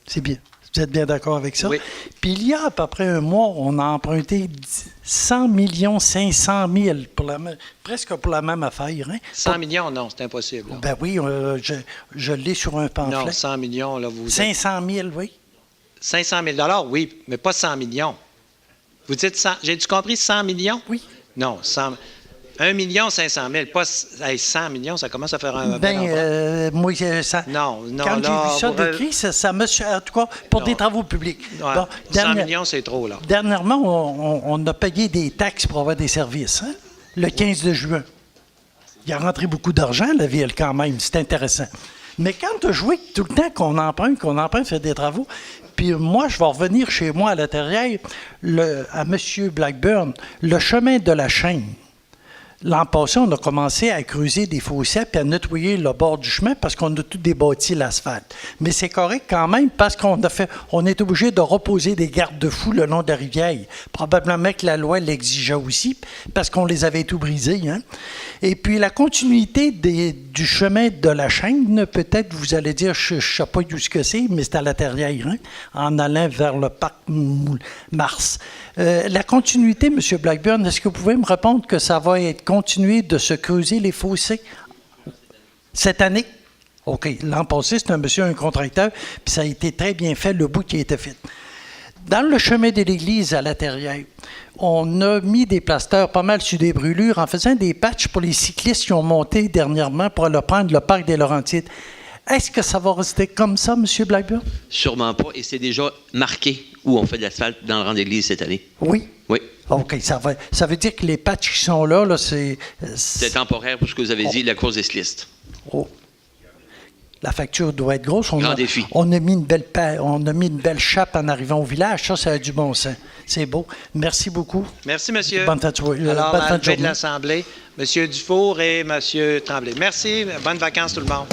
S16: C'est bien. Vous êtes bien d'accord avec ça?
S1: Oui.
S16: Puis il y a à peu près un mois, on a emprunté 100 500 000 presque pour la même affaire. Hein?
S1: 100 millions, non, c'est impossible. Là.
S16: Ben oui, je l'ai sur un pamphlet.
S1: Non, 100 millions, là, vous
S16: 500 000, oui.
S1: 500 000 $, oui, mais pas 100 millions. Vous dites 100, j'ai-tu compris 100 millions?
S16: Oui.
S1: Non, 1 500 000, pas 100 millions, ça commence à faire un...
S16: moi, ça,
S1: non,
S16: quand
S1: là,
S16: j'ai vu ça décrit, ça me... En tout cas, pour des travaux publics.
S1: Ouais,
S16: bon,
S1: 100 millions, c'est trop, là.
S16: Dernièrement, on a payé des taxes pour avoir des services, hein? Le 15 de juin. Il a rentré beaucoup d'argent, la ville, quand même. C'est intéressant. Mais quand tu as joué tout le temps qu'on emprunte, faire des travaux, puis Puis moi, je vais revenir chez moi à l'intérieur, à M. Blackburn, le chemin de la chaîne. L'an passé, on a commencé à creuser des fossés puis à nettoyer le bord du chemin parce qu'on a tout débâti l'asphalte. Mais c'est correct quand même parce on est obligé de reposer des garde-fous le long de la rivière. Probablement que la loi l'exigeait aussi parce qu'on les avait tout brisés. Hein? Et puis la continuité du chemin de la chaîne, peut-être vous allez dire, je ne sais pas d'où ce que c'est, mais c'est à l'intérieur, hein? En allant vers le parc Mars. La continuité, M. Blackburn, est-ce que vous pouvez me répondre que ça va être continué de se creuser les fossés cette année? OK. L'an passé, c'est un contracteur, puis ça a été très bien fait, le bout qui a été fait. Dans le chemin de l'église à l'intérieur, on a mis des plasteurs pas mal sur des brûlures en faisant des patchs pour les cyclistes qui ont monté dernièrement pour aller prendre le parc des Laurentides. Est-ce que ça va rester comme ça, M. Blackburn?
S17: Sûrement pas. Et c'est déjà marqué où on fait de l'asphalte dans le rang d'église cette année.
S16: Oui?
S17: Oui.
S16: OK. Ça veut dire que les patchs qui sont là, c'est...
S17: C'est temporaire pour ce que vous avez dit, la course des cyclistes.
S16: Oh. La facture doit être grosse.
S17: Grand défi.
S16: On a mis une belle chape en arrivant au village. Ça a du bon sens. C'est beau. Merci beaucoup.
S1: Merci, monsieur.
S16: Bonne fin de journée.
S1: Alors, à la fin de l'Assemblée, M. Dufour et M. Tremblay. Merci. Bonnes vacances, tout le monde.